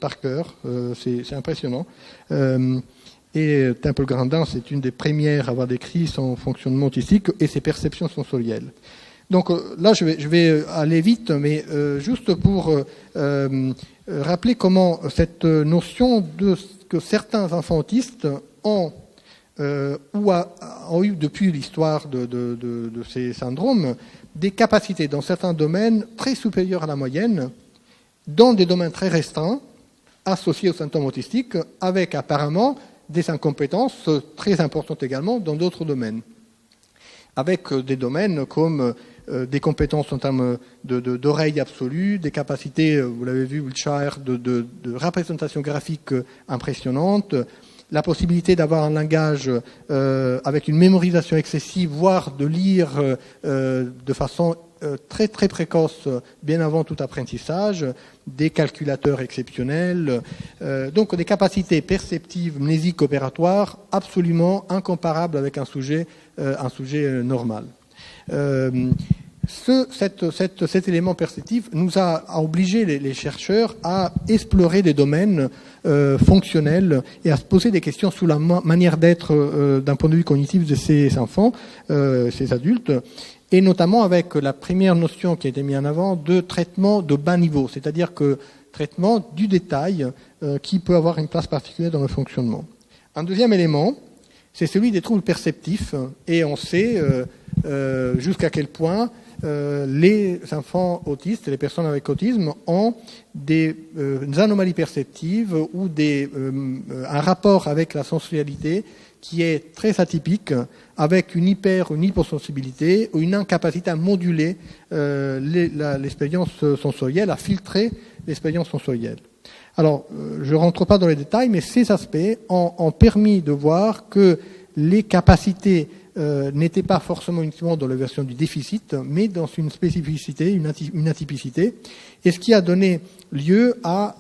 par cœur. C'est impressionnant. Et Tempel-Grandin, c'est une des premières à avoir décrit son fonctionnement autistique et ses perceptions sensorielles. Donc là, je vais aller vite, mais juste pour rappeler comment cette notion que certains enfants autistes ont eu depuis l'histoire de ces syndromes des capacités dans certains domaines très supérieures à la moyenne, dans des domaines très restreints, associés aux symptômes autistiques, avec apparemment des incompétences très importantes également dans d'autres domaines. Avec des domaines comme des compétences en termes d'oreille absolue, des capacités, vous l'avez vu, Wiltshire, de représentation graphique impressionnante, la possibilité d'avoir un langage avec une mémorisation excessive, voire de lire de façon très très précoce, bien avant tout apprentissage, des calculateurs exceptionnels, donc des capacités perceptives, mnésiques, opératoires, absolument incomparables avec un sujet normal. Cet élément perceptif nous a obligé les chercheurs à explorer des domaines fonctionnels et à se poser des questions sur la manière d'être d'un point de vue cognitif de ces enfants, ces adultes, et notamment avec la première notion qui a été mise en avant de traitement de bas niveau, c'est-à-dire que traitement du détail qui peut avoir une place particulière dans le fonctionnement. Un deuxième élément, c'est celui des troubles perceptifs, et on sait jusqu'à quel point les enfants autistes, les personnes avec autisme, ont des anomalies perceptives ou un rapport avec la sensorialité qui est très atypique, avec une hypersensibilité ou une incapacité à moduler l'expérience sensorielle, à filtrer l'expérience sensorielle. Alors, je ne rentre pas dans les détails, mais ces aspects ont permis de voir que les capacités n'étaient pas forcément uniquement dans la version du déficit, mais dans une spécificité, une atypicité, et ce qui a donné lieu à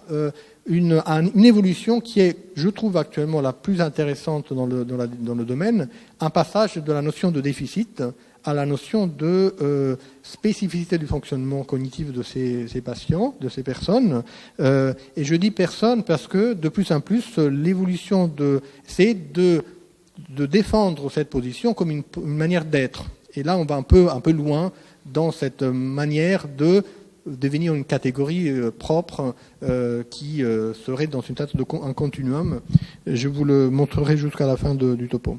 une évolution qui est, je trouve actuellement la plus intéressante dans le domaine, un passage de la notion de déficit à la notion de spécificité du fonctionnement cognitif de ces patients, de ces personnes. Et je dis personnes parce que de plus en plus, l'évolution c'est de défendre cette position comme une manière d'être Et là, on va un peu loin dans cette manière de devenir une catégorie propre qui serait dans une sorte de un continuum. Je vous le montrerai jusqu'à la fin du topo.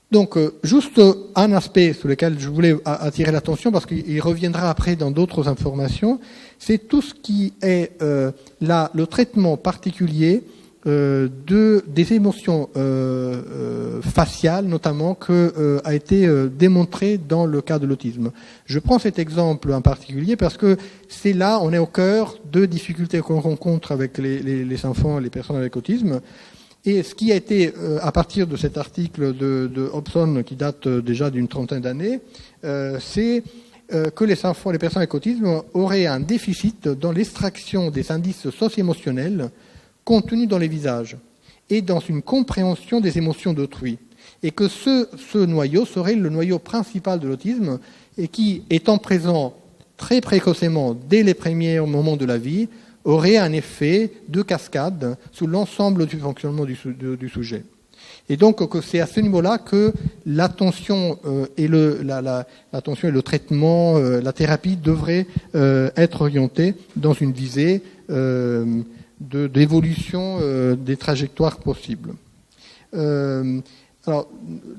Donc, juste un aspect sur lequel je voulais attirer l'attention, parce qu'il reviendra après dans d'autres informations, c'est tout ce qui est le traitement particulier des émotions faciales, notamment, que a été démontré dans le cas de l'autisme. Je prends cet exemple en particulier parce que c'est là, on est au cœur de difficultés qu'on rencontre avec les enfants, les personnes avec autisme. Et ce qui a été, à partir de cet article de Hobson, qui date déjà d'une trentaine d'années, c'est que les enfants, les personnes avec autisme auraient un déficit dans l'extraction des indices socio-émotionnels contenus dans les visages et dans une compréhension des émotions d'autrui. Et que ce noyau serait le noyau principal de l'autisme et qui, étant présent très précocement dès les premiers moments de la vie, aurait un effet de cascade sur l'ensemble du fonctionnement du sujet. Et donc, c'est à ce niveau-là que l'attention et l'attention et le traitement, la thérapie devraient être orientés dans une visée d'évolution des trajectoires possibles. Alors,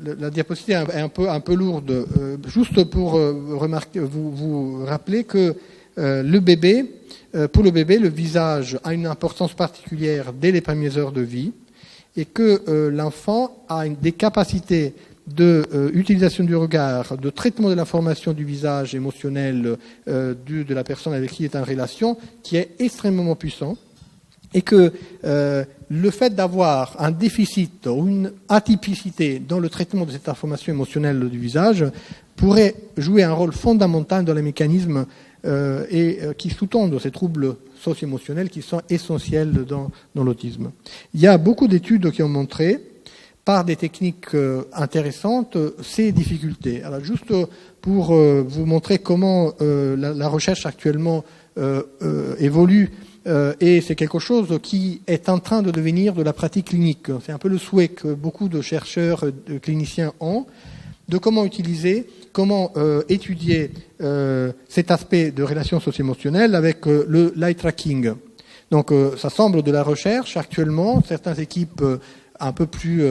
la diapositive est un peu lourde. Juste pour vous rappeler que pour le bébé, le visage a une importance particulière dès les premières heures de vie et que l'enfant a des capacités d'utilisation du regard, de traitement de l'information du visage émotionnel de la personne avec qui il est en relation, qui est extrêmement puissant, et que le fait d'avoir un déficit ou une atypicité dans le traitement de cette information émotionnelle du visage pourrait jouer un rôle fondamental dans les mécanismes qui sous-tendent ces troubles socio-émotionnels qui sont essentiels dans l'autisme. Il y a beaucoup d'études qui ont montré, par des techniques intéressantes, ces difficultés. Alors juste pour vous montrer comment la recherche actuellement évolue, et c'est quelque chose qui est en train de devenir de la pratique clinique. C'est un peu le souhait que beaucoup de chercheurs, de cliniciens ont, de comment étudier cet aspect de relations socio-émotionnelles avec le l'eye tracking. Donc ça semble de la recherche actuellement. Certaines équipes un peu plus,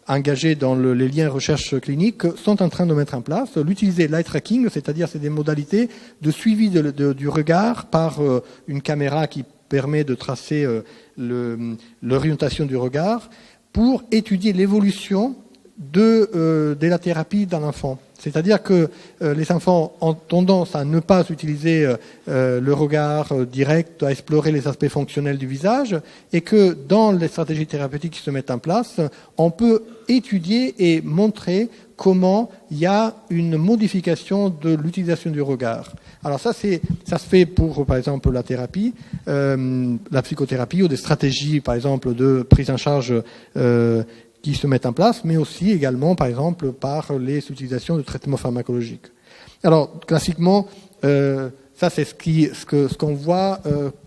engagées dans les liens recherche clinique sont en train de mettre en place l'utiliser l'eye tracking, c'est-à-dire c'est des modalités de suivi du regard par une caméra qui permet de tracer l'orientation du regard pour étudier l'évolution de la thérapie d'un enfant. C'est-à-dire que les enfants ont tendance à ne pas utiliser le regard direct, à explorer les aspects fonctionnels du visage, et que dans les stratégies thérapeutiques qui se mettent en place, on peut étudier et montrer comment il y a une modification de l'utilisation du regard. Alors ça se fait pour, par exemple, la thérapie, la psychothérapie, ou des stratégies, par exemple, de prise en charge qui se mettent en place, mais aussi également, par exemple, par les utilisations de traitements pharmacologiques. Alors, classiquement, ça c'est ce qu'on voit.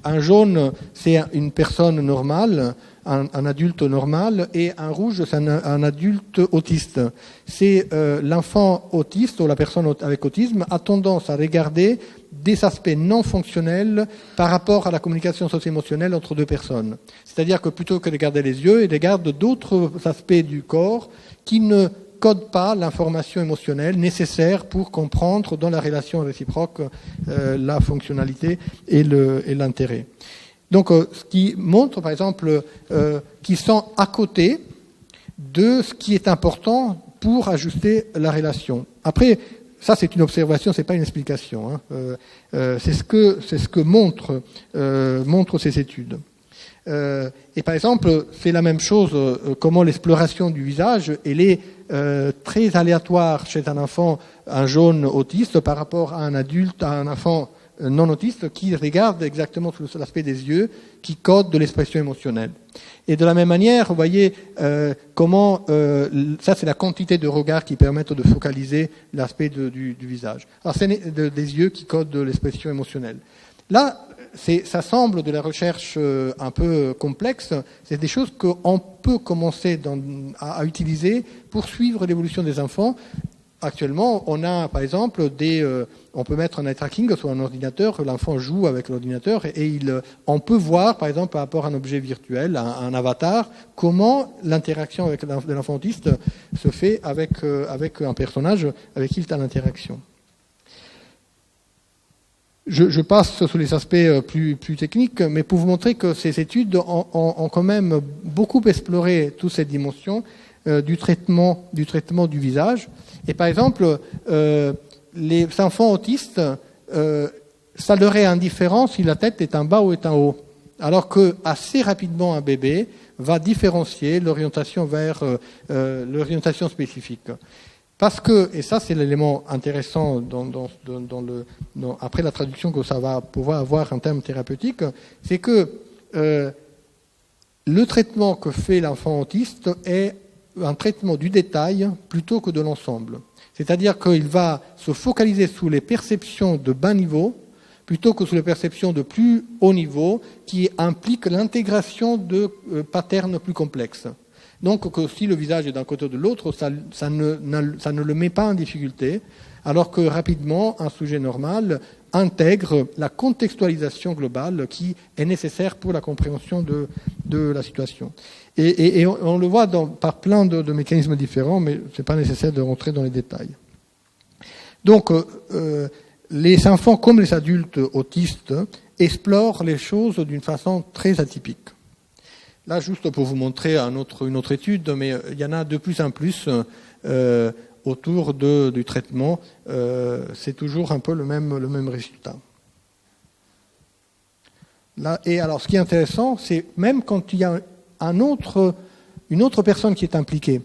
Un jaune, c'est une personne normale, un adulte normal, et un rouge, c'est un adulte autiste. C'est l'enfant autiste ou la personne avec autisme a tendance à regarder des aspects non fonctionnels par rapport à la communication socio-émotionnelle entre deux personnes. C'est-à-dire que plutôt que de regarder les yeux, il regarde d'autres aspects du corps qui ne codent pas l'information émotionnelle nécessaire pour comprendre dans la relation réciproque la fonctionnalité et l'intérêt. Donc, ce qui montre, par exemple, qu'ils sont à côté de ce qui est important pour ajuster la relation. Après, ça, c'est une observation, c'est pas une explication. C'est ce que montrent ces études. Et par exemple, c'est la même chose. Comment l'exploration du visage, elle est très aléatoire chez un enfant, un jaune autiste, par rapport à un adulte, à un enfant non autiste qui regarde exactement sur l'aspect des yeux, qui code de l'expression émotionnelle. Et de la même manière, vous voyez comment ça c'est la quantité de regards qui permettent de focaliser l'aspect du visage. Alors c'est des yeux qui codent de l'expression émotionnelle. Là, ça semble de la recherche un peu complexe. C'est des choses qu'on peut commencer à utiliser pour suivre l'évolution des enfants actuellement, on a, par exemple, on peut mettre un eye tracking sur un ordinateur, l'enfant joue avec l'ordinateur et on peut voir, par exemple, par rapport à un objet virtuel, un avatar, comment l'interaction avec l'enfant autiste se fait avec un personnage avec qui il a l'interaction. Je passe sur les aspects plus techniques, mais pour vous montrer que ces études ont quand même beaucoup exploré toutes ces dimensions du traitement du visage. Et par exemple, les enfants autistes, ça leur est indifférent si la tête est en bas ou est en haut. Alors que assez rapidement, un bébé va différencier l'orientation vers l'orientation spécifique. Parce que, et ça c'est l'élément intéressant après la traduction que ça va pouvoir avoir en termes thérapeutiques, c'est que le traitement que fait l'enfant autiste est un traitement du détail plutôt que de l'ensemble. C'est-à-dire qu'il va se focaliser sur les perceptions de bas niveau plutôt que sur les perceptions de plus haut niveau qui impliquent l'intégration de patterns plus complexes. Donc que si le visage est d'un côté ou de l'autre, ça ne le met pas en difficulté, alors que rapidement, un sujet normal intègre la contextualisation globale qui est nécessaire pour la compréhension de la situation. Et on le voit par plein de mécanismes différents, mais ce n'est pas nécessaire de rentrer dans les détails. Donc, les enfants comme les adultes autistes explorent les choses d'une façon très atypique. Là, juste pour vous montrer une autre étude, mais il y en a de plus en plus autour du traitement. C'est toujours un peu le même résultat. Là, et alors, ce qui est intéressant, c'est même quand il y a une autre personne qui est impliquée.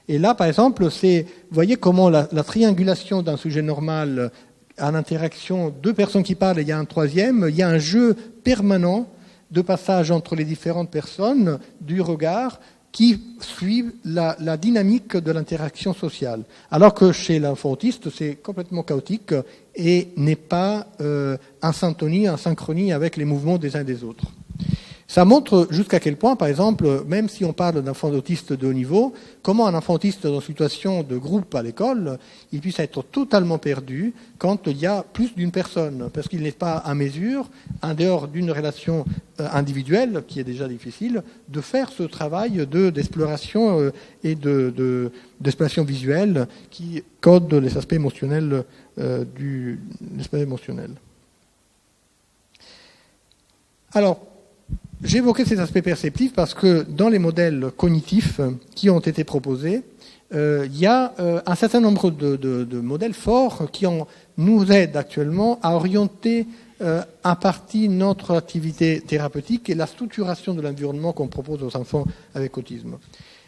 Et là, par exemple, vous voyez comment la triangulation d'un sujet normal en interaction, deux personnes qui parlent et il y a un troisième, il y a un jeu permanent de passage entre les différentes personnes du regard qui suivent la dynamique de l'interaction sociale. Alors que chez l'enfant autiste, c'est complètement chaotique et n'est pas en synchronie avec les mouvements des uns et des autres. Ça montre jusqu'à quel point, par exemple, même si on parle d'enfants autistes de haut niveau, comment un enfant autiste dans une situation de groupe à l'école, il puisse être totalement perdu quand il y a plus d'une personne, parce qu'il n'est pas à mesure, en dehors d'une relation individuelle, qui est déjà difficile, de faire ce travail d'exploration et d'exploration visuelle qui code les aspects émotionnels l'espace émotionnel. Alors, j'ai évoqué ces aspects perceptifs parce que dans les modèles cognitifs qui ont été proposés, il y a un certain nombre de modèles forts qui nous aident actuellement à orienter en partie notre activité thérapeutique et la structuration de l'environnement qu'on propose aux enfants avec autisme.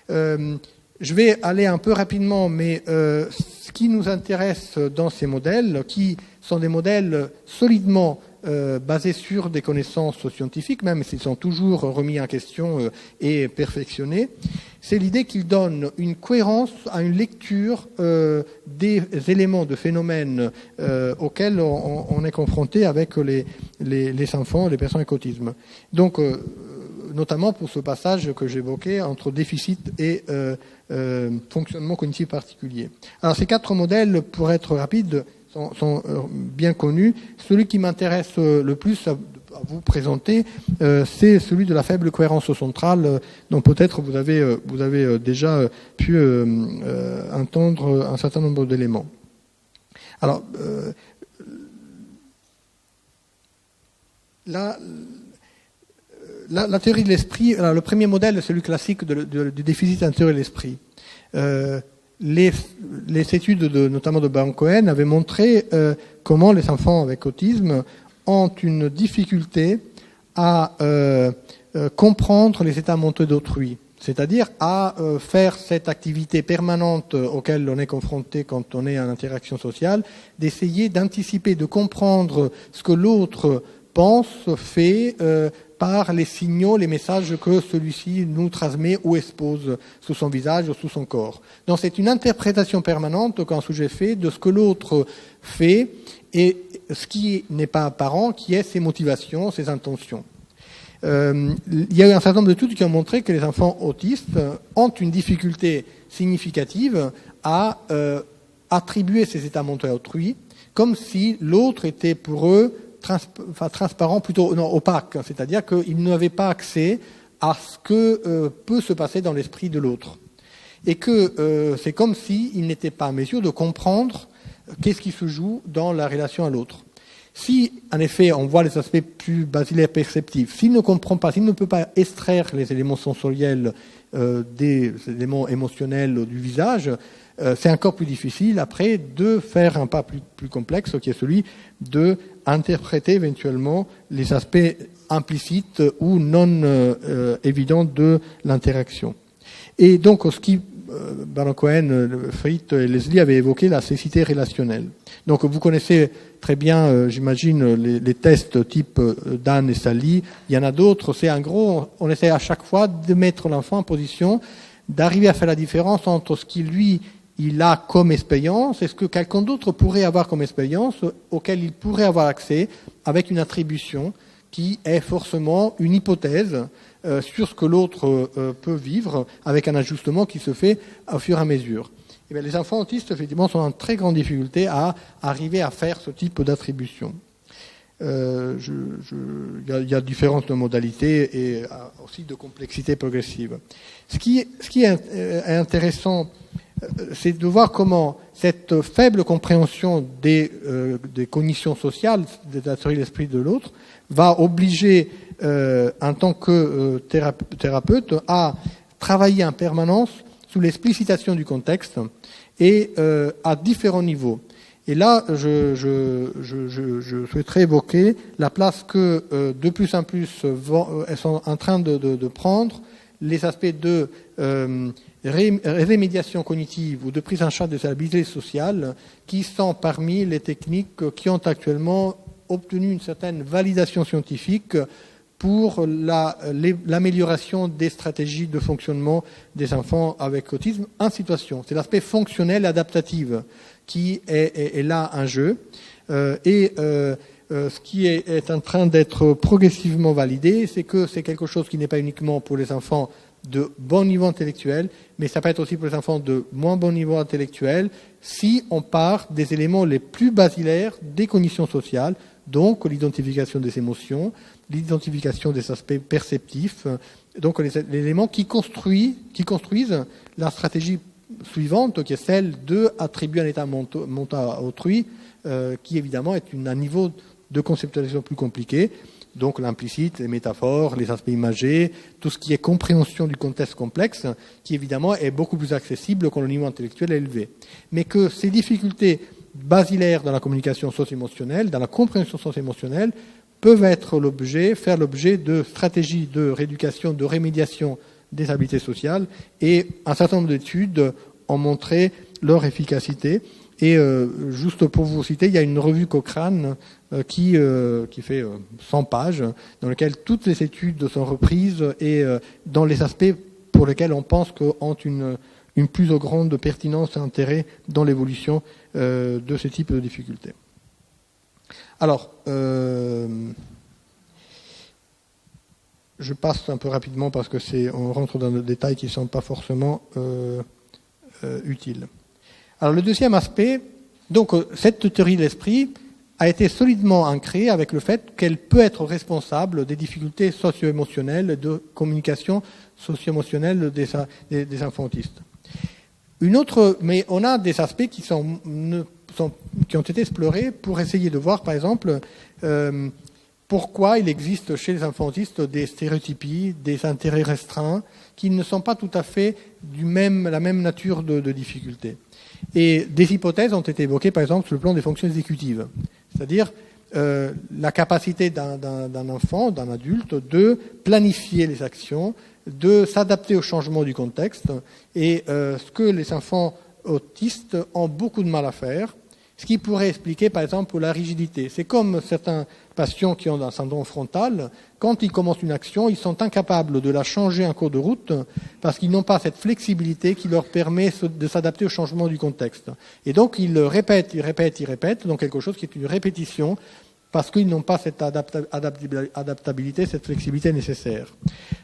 Je vais aller un peu rapidement, mais ce qui nous intéresse dans ces modèles, qui sont des modèles solidement basés sur des connaissances scientifiques, même s'ils sont toujours remis en question et perfectionnés, c'est l'idée qu'ils donnent une cohérence à une lecture des éléments de phénomènes auxquels on est confronté avec les enfants, les personnes avec autisme. Donc, notamment pour ce passage que j'évoquais entre déficit et fonctionnement cognitif particulier. Alors, ces 4 modèles, pour être rapide, sont bien connus. Celui qui m'intéresse le plus à vous présenter, c'est celui de la faible cohérence centrale, dont peut-être vous avez déjà pu entendre un certain nombre d'éléments. Alors, la théorie de l'esprit, alors le premier modèle est celui classique du déficit intérieur de l'esprit. Les études notamment de Baron-Cohen avaient montré comment les enfants avec autisme ont une difficulté à comprendre les états mentaux d'autrui, c'est-à-dire à faire cette activité permanente auquel on est confronté quand on est en interaction sociale, d'essayer d'anticiper, de comprendre ce que l'autre pense, fait, par les signaux, les messages que celui-ci nous transmet ou expose sous son visage ou sous son corps. Donc c'est une interprétation permanente qu'un sujet fait de ce que l'autre fait et ce qui n'est pas apparent, qui est ses motivations, ses intentions. Il y a eu un certain nombre d'études qui ont montré que les enfants autistes ont une difficulté significative à attribuer ces états mentaux à autrui, comme si l'autre était pour eux transparent, plutôt opaque, c'est-à-dire qu'ils n'avaient pas accès à ce que peut se passer dans l'esprit de l'autre. Et que c'est comme s'ils n'étaient pas en mesure de comprendre qu'est-ce qui se joue dans la relation à l'autre. Si, en effet, on voit les aspects plus basilaires perceptifs, s'il ne comprend pas, s'il ne peut pas extraire les éléments sensoriels des éléments émotionnels du visage, c'est encore plus difficile après de faire un pas plus complexe, qui est celui de interpréter éventuellement les aspects implicites ou non évidents de l'interaction. Et donc, ce qui Baron Cohen, Fritz et Leslie avaient évoqué la cécité relationnelle. Donc vous connaissez très bien, j'imagine, les tests type Dan et Sally. Il y en a d'autres. C'est en gros, on essaie à chaque fois de mettre l'enfant en position d'arriver à faire la différence entre ce qui lui il a comme expérience et ce que quelqu'un d'autre pourrait avoir comme expérience, auquel il pourrait avoir accès avec une attribution qui est forcément une hypothèse sur ce que l'autre peut vivre, avec un ajustement qui se fait au fur et à mesure. Et bien, les enfants autistes, effectivement, sont en très grande difficulté à arriver à faire ce type d'attribution. Il y a différentes modalités et aussi de complexité progressive. Ce qui est intéressant, c'est de voir comment cette faible compréhension des cognitions sociales, de la théorie de l'esprit de l'autre, va obliger, en tant que thérapeute, à travailler en permanence sous l'explicitation du contexte et à différents niveaux. Et là, je souhaiterais évoquer la place que de plus en plus elles sont en train de prendre les aspects de rémédiation cognitive ou de prise en charge des habilités sociales, qui sont parmi les techniques qui ont actuellement obtenu une certaine validation scientifique pour l'amélioration des stratégies de fonctionnement des enfants avec autisme en situation. C'est l'aspect fonctionnel et adaptatif qui est là en jeu. Ce qui est en train d'être progressivement validé, c'est que c'est quelque chose qui n'est pas uniquement pour les enfants de bon niveau intellectuel, mais ça peut être aussi pour les enfants de moins bon niveau intellectuel, si on part des éléments les plus basilaires des cognitions sociales, donc l'identification des émotions, l'identification des aspects perceptifs, donc les éléments qui construisent la stratégie suivante, qui est celle de attribuer un état mental à autrui, qui évidemment est un niveau de conceptualisation plus compliqué. Donc l'implicite, les métaphores, les aspects imagés, tout ce qui est compréhension du contexte complexe, qui évidemment est beaucoup plus accessible quand le niveau intellectuel est élevé. Mais que ces difficultés basilaires dans la communication socio-émotionnelle, dans la compréhension socio-émotionnelle, peuvent faire l'objet de stratégies de rééducation, de rémédiation des habiletés sociales, et un certain nombre d'études ont montré leur efficacité. Et juste pour vous citer, il y a une revue Cochrane qui fait 100 pages, dans laquelle toutes les études sont reprises et dans les aspects pour lesquels on pense qu'ont une plus grande pertinence et intérêt dans l'évolution de ce type de difficultés. Alors, je passe un peu rapidement parce que on rentre dans des détails qui ne sont pas forcément utiles. Alors le deuxième aspect, donc cette théorie de l'esprit a été solidement ancrée avec le fait qu'elle peut être responsable des difficultés socio-émotionnelles, de communication socio-émotionnelle des enfants autistes. Mais on a des aspects qui ont été explorés pour essayer de voir, par exemple, pourquoi il existe chez les enfants autistes des stéréotypies, des intérêts restreints, qui ne sont pas tout à fait la même nature de difficultés. Et des hypothèses ont été évoquées, par exemple, sur le plan des fonctions exécutives, c'est-à-dire la capacité d'un enfant, d'un adulte, de planifier les actions, de s'adapter au changement du contexte, et ce que les enfants autistes ont beaucoup de mal à faire, ce qui pourrait expliquer, par exemple, la rigidité. C'est comme certains patients qui ont un syndrome frontal, quand ils commencent une action, ils sont incapables de la changer en cours de route parce qu'ils n'ont pas cette flexibilité qui leur permet de s'adapter au changement du contexte. Et donc, ils répètent, donc quelque chose qui est une répétition parce qu'ils n'ont pas cette adaptabilité, cette flexibilité nécessaire.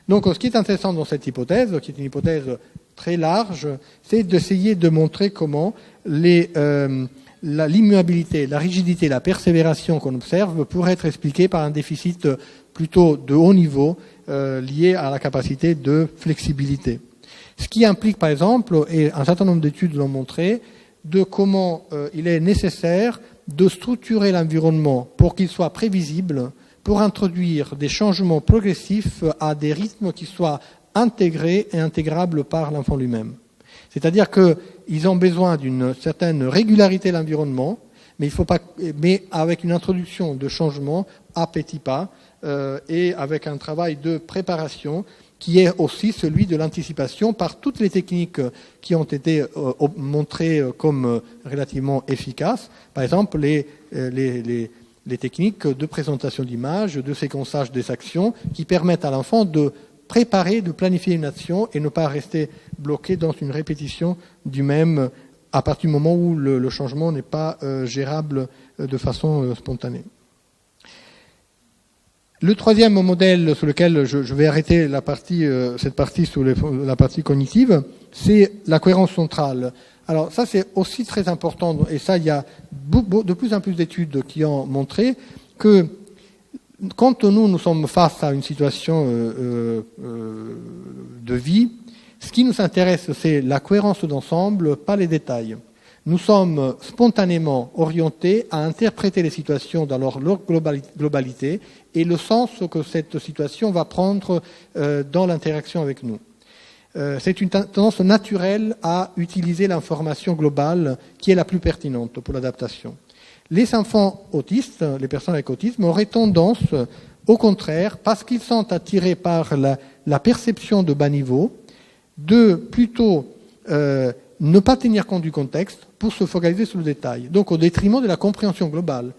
Donc, ce qui est intéressant dans cette hypothèse, qui est une hypothèse très large, c'est d'essayer de montrer comment l'immuabilité, la rigidité, la persévération qu'on observe pourrait être expliquée par un déficit plutôt de haut niveau lié à la capacité de flexibilité. Ce qui implique, par exemple, et un certain nombre d'études l'ont montré, de comment il est nécessaire de structurer l'environnement pour qu'il soit prévisible, pour introduire des changements progressifs à des rythmes qui soient intégrés et intégrables par l'enfant lui-même. C'est-à-dire qu'ils ont besoin d'une certaine régularité de l'environnement, mais avec une introduction de changements à petits pas et avec un travail de préparation qui est aussi celui de l'anticipation par toutes les techniques qui ont été montrées comme relativement efficaces. Par exemple, les techniques de présentation d'images, de séquençage des actions, qui permettent à l'enfant de préparer, de planifier une action et ne pas rester bloqué dans une répétition du même à partir du moment où le changement n'est pas gérable de façon spontanée. Le troisième modèle sur lequel je vais arrêter cette partie sur la partie cognitive, c'est la cohérence centrale. Alors ça, c'est aussi très important, et ça, il y a de plus en plus d'études qui ont montré que quand nous sommes face à une situation de vie, ce qui nous intéresse, c'est la cohérence d'ensemble, pas les détails. Nous sommes spontanément orientés à interpréter les situations dans leur globalité et le sens que cette situation va prendre dans l'interaction avec nous. C'est une tendance naturelle à utiliser l'information globale qui est la plus pertinente pour l'adaptation. Les enfants autistes, les personnes avec autisme, auraient tendance, au contraire, parce qu'ils sont attirés par la perception de bas niveau, de plutôt ne pas tenir compte du contexte pour se focaliser sur le détail, donc au détriment de la compréhension globale,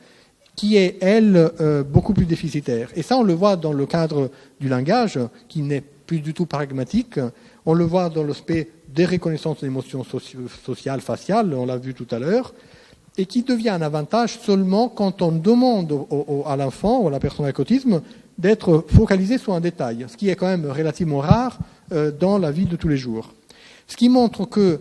qui est, elle, beaucoup plus déficitaire. Et ça, on le voit dans le cadre du langage, qui n'est plus du tout pragmatique. On le voit dans l'aspect des reconnaissances d'émotions sociales, faciales, on l'a vu tout à l'heure, et qui devient un avantage seulement quand on demande à l'enfant ou à la personne avec autisme d'être focalisé sur un détail, ce qui est quand même relativement rare dans la vie de tous les jours. Ce qui montre que,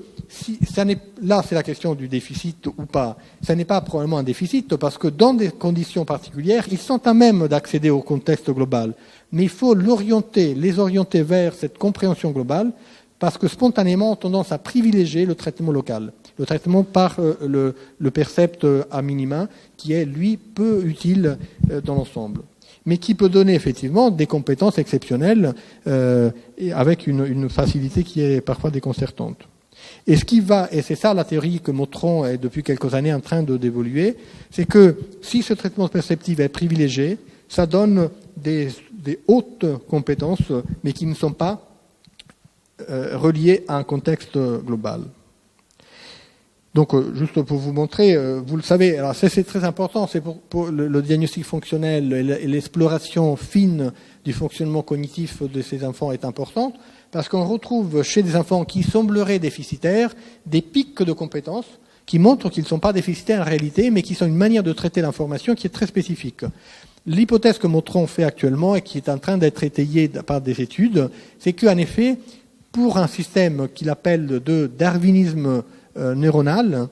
là c'est la question du déficit ou pas, ça n'est pas probablement un déficit parce que dans des conditions particulières, ils sont à même d'accéder au contexte global. Mais il faut les orienter vers cette compréhension globale parce que spontanément, on a tendance à privilégier le traitement local, le traitement par le percept à minima, qui est, lui, peu utile dans l'ensemble, mais qui peut donner effectivement des compétences exceptionnelles et avec une facilité qui est parfois déconcertante. Et c'est ça la théorie que Motron est depuis quelques années en train d'évoluer, c'est que si ce traitement perceptif est privilégié, ça donne des hautes compétences, mais qui ne sont pas reliées à un contexte global. Donc, juste pour vous montrer, vous le savez, alors c'est très important, c'est pour le diagnostic fonctionnel et l'exploration fine du fonctionnement cognitif de ces enfants est importante, parce qu'on retrouve chez des enfants qui sembleraient déficitaires des pics de compétences qui montrent qu'ils ne sont pas déficitaires en réalité, mais qui sont une manière de traiter l'information qui est très spécifique. L'hypothèse que Motron fait actuellement et qui est en train d'être étayée par des études, c'est qu'en effet, pour un système qu'il appelle de darwinisme neuronal,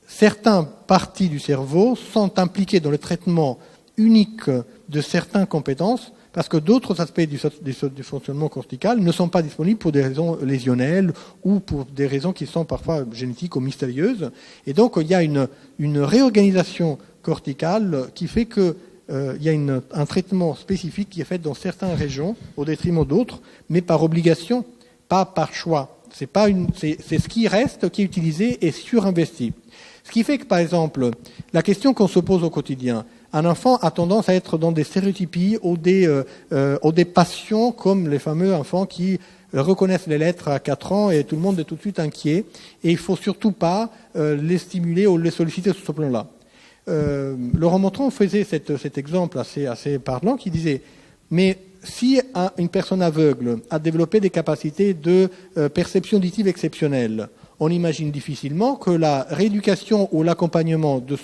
certaines parties du cerveau sont impliquées dans le traitement unique de certaines compétences parce que d'autres aspects du fonctionnement cortical ne sont pas disponibles pour des raisons lésionnelles ou pour des raisons qui sont parfois génétiques ou mystérieuses. Et donc, il y a une réorganisation corticale qui fait que il y a un traitement spécifique qui est fait dans certaines régions au détriment d'autres, mais par obligation, pas par choix. C'est ce qui reste, qui est utilisé et surinvesti. Ce qui fait que, par exemple, la question qu'on se pose au quotidien, un enfant a tendance à être dans des stéréotypies ou des passions comme les fameux enfants qui reconnaissent les lettres à 4 ans et tout le monde est tout de suite inquiet. Et il faut surtout pas les stimuler ou les solliciter sur ce plan-là. Laurent Motron faisait cet exemple assez parlant qui disait « Mais si une personne aveugle a développé des capacités de perception auditive exceptionnelles, on imagine difficilement que la rééducation ou l'accompagnement de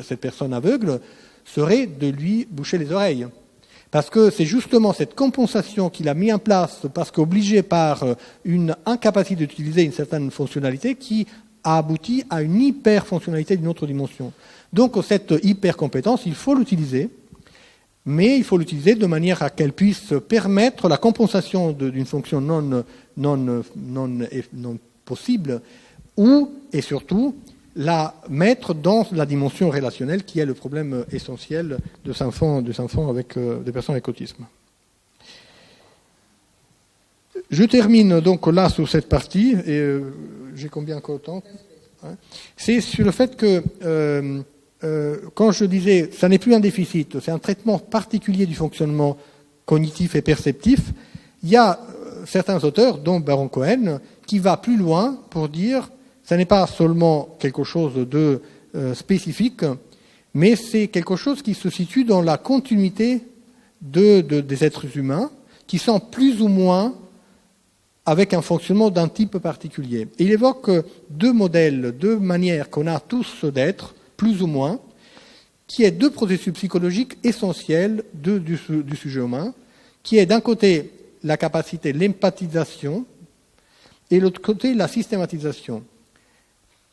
cette personne aveugle serait de lui boucher les oreilles. Parce que c'est justement cette compensation qu'il a mis en place, parce qu'obligé par une incapacité d'utiliser une certaine fonctionnalité, qui a abouti à une hyper-fonctionnalité d'une autre dimension. Donc cette hyper-compétence, il faut l'utiliser, mais il faut l'utiliser de manière à qu'elle puisse permettre la compensation d'une fonction non possible, ou, et surtout, la mettre dans la dimension relationnelle qui est le problème essentiel de ces enfants avec des personnes avec autisme. Je termine donc là sur cette partie, et j'ai combien encore de temps ? C'est sur le fait que, quand je disais, ça n'est plus un déficit, c'est un traitement particulier du fonctionnement cognitif et perceptif, il y a certains auteurs, dont Baron Cohen, qui va plus loin pour dire ce n'est pas seulement quelque chose de spécifique, mais c'est quelque chose qui se situe dans la continuité des êtres humains, qui sont plus ou moins avec un fonctionnement d'un type particulier. Et il évoque deux modèles, deux manières qu'on a tous d'être, plus ou moins, qui est deux processus psychologiques essentiels du sujet humain, qui est d'un côté la capacité, l'empathisation, et de l'autre côté la systématisation.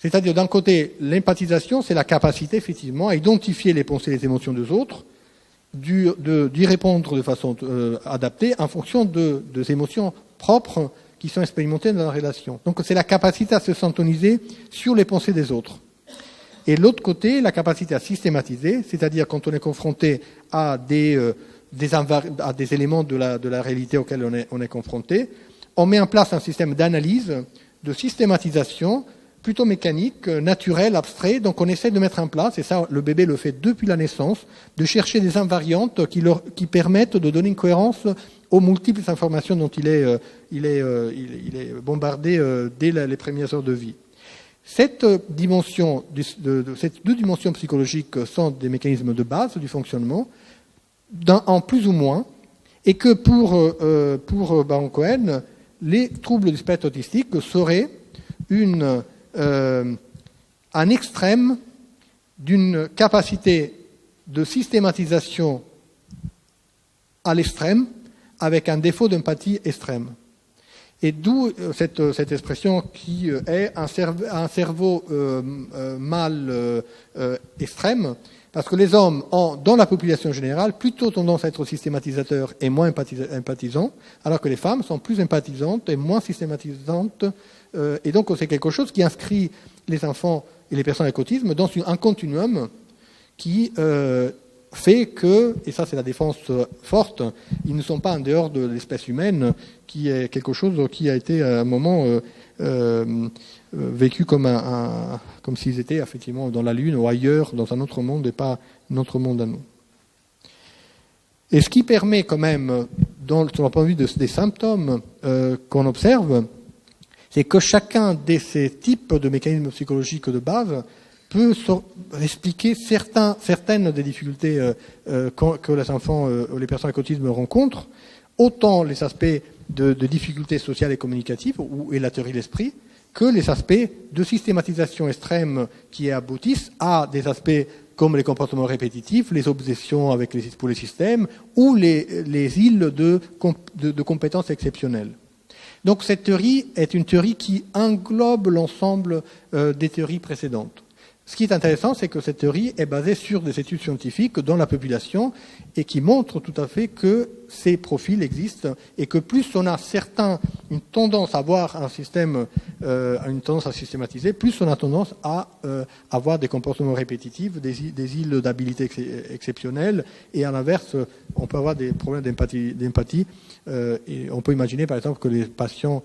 C'est-à-dire, d'un côté, l'empathisation, c'est la capacité, effectivement, à identifier les pensées et les émotions des autres, d'y répondre de façon adaptée en fonction des émotions propres qui sont expérimentées dans la relation. Donc, c'est la capacité à se syntoniser sur les pensées des autres. Et de l'autre côté, la capacité à systématiser, c'est-à-dire quand on est confronté à des éléments de la réalité auxquels on est confronté, on met en place un système d'analyse, de systématisation, plutôt mécanique, naturel, abstrait. Donc on essaie de mettre en place, et ça le bébé le fait depuis la naissance, de chercher des invariantes qui permettent de donner une cohérence aux multiples informations dont il est bombardé dès les premières heures de vie. Ces deux dimensions psychologiques sont des mécanismes de base du fonctionnement, en plus ou moins, et que pour Baron Cohen, les troubles du spectre autistique seraient un extrême d'une capacité de systématisation à l'extrême, avec un défaut d'empathie extrême. Et d'où cette expression qui est un cerveau mal extrême, parce que les hommes ont, dans la population générale, plutôt tendance à être systématisateurs et moins empathisants, alors que les femmes sont plus empathisantes et moins systématisantes. Et donc c'est quelque chose qui inscrit les enfants et les personnes avec autisme dans un continuum qui fait que, et ça c'est la défense forte, ils ne sont pas en dehors de l'espèce humaine, qui est quelque chose qui a été à un moment vécu comme s'ils étaient effectivement dans la Lune ou ailleurs, dans un autre monde et pas notre monde à nous. Et ce qui permet quand même, sur le point de vue des symptômes qu'on observe, c'est que chacun de ces types de mécanismes psychologiques de base peut expliquer certaines des difficultés que les enfants ou les personnes avec autisme rencontrent, autant les aspects de difficultés sociales et communicatives, et la théorie de l'esprit, que les aspects de systématisation extrême qui aboutissent à des aspects comme les comportements répétitifs, les obsessions pour les systèmes, ou les îles de compétences exceptionnelles. Donc cette théorie est une théorie qui englobe l'ensemble des théories précédentes. Ce qui est intéressant, c'est que cette théorie est basée sur des études scientifiques dans la population et qui montrent tout à fait que ces profils existent et que plus on a une tendance à avoir un système, une tendance à systématiser, plus on a tendance à avoir des comportements répétitifs, des îles d'habilité exceptionnelles, et à l'inverse, on peut avoir des problèmes d'empathie. Et on peut imaginer par exemple que les patients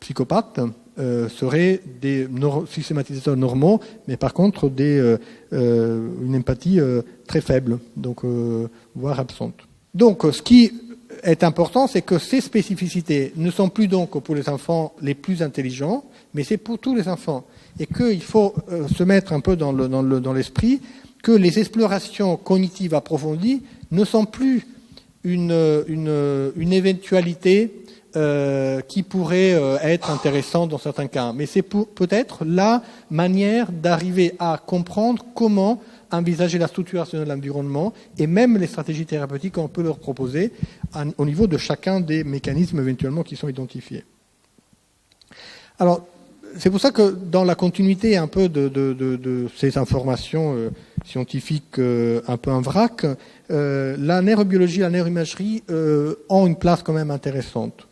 psychopathes seraient des systématisateurs normaux, mais par contre une empathie très faible, donc voire absente. Donc ce qui est important, c'est que ces spécificités ne sont plus donc pour les enfants les plus intelligents, mais c'est pour tous les enfants. Et qu'il faut se mettre un peu dans l'esprit que les explorations cognitives approfondies ne sont plus une éventualité qui pourrait être intéressante dans certains cas. Mais c'est peut-être la manière d'arriver à comprendre comment envisager la structuration de l'environnement et même les stratégies thérapeutiques qu'on peut leur proposer au niveau de chacun des mécanismes éventuellement qui sont identifiés. Alors, c'est pour ça que dans la continuité un peu de ces informations scientifiques un peu en vrac, la neurobiologie, la neuroimagerie ont une place quand même intéressante.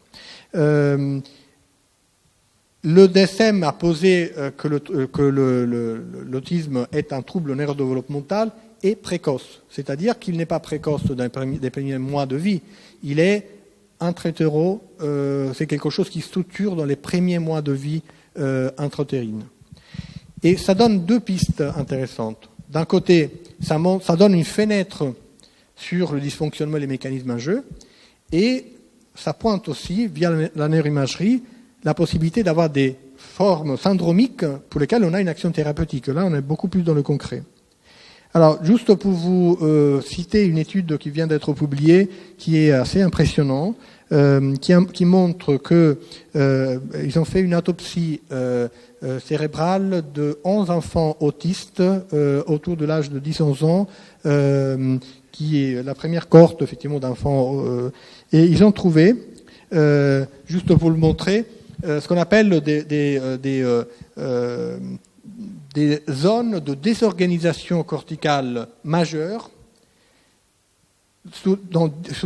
Le DSM a posé que l'autisme est un trouble neurodéveloppemental et précoce, c'est-à-dire qu'il n'est pas précoce des premiers mois de vie, il est intra-utéro, c'est quelque chose qui structure dans les premiers mois de vie intra-utérine. Et ça donne deux pistes intéressantes. D'un côté, ça donne une fenêtre sur le dysfonctionnement et les mécanismes en jeu, et ça pointe aussi, via la neuroimagerie, la possibilité d'avoir des formes syndromiques pour lesquelles on a une action thérapeutique. Là, on est beaucoup plus dans le concret. Alors, juste pour vous citer une étude qui vient d'être publiée, qui est assez impressionnante, qui montre que ils ont fait une autopsie cérébrale de 11 enfants autistes autour de l'âge de 10-11 ans, qui est la première cohorte effectivement d'enfants, et ils ont trouvé, juste pour le montrer, ce qu'on appelle des zones de désorganisation corticale majeure sous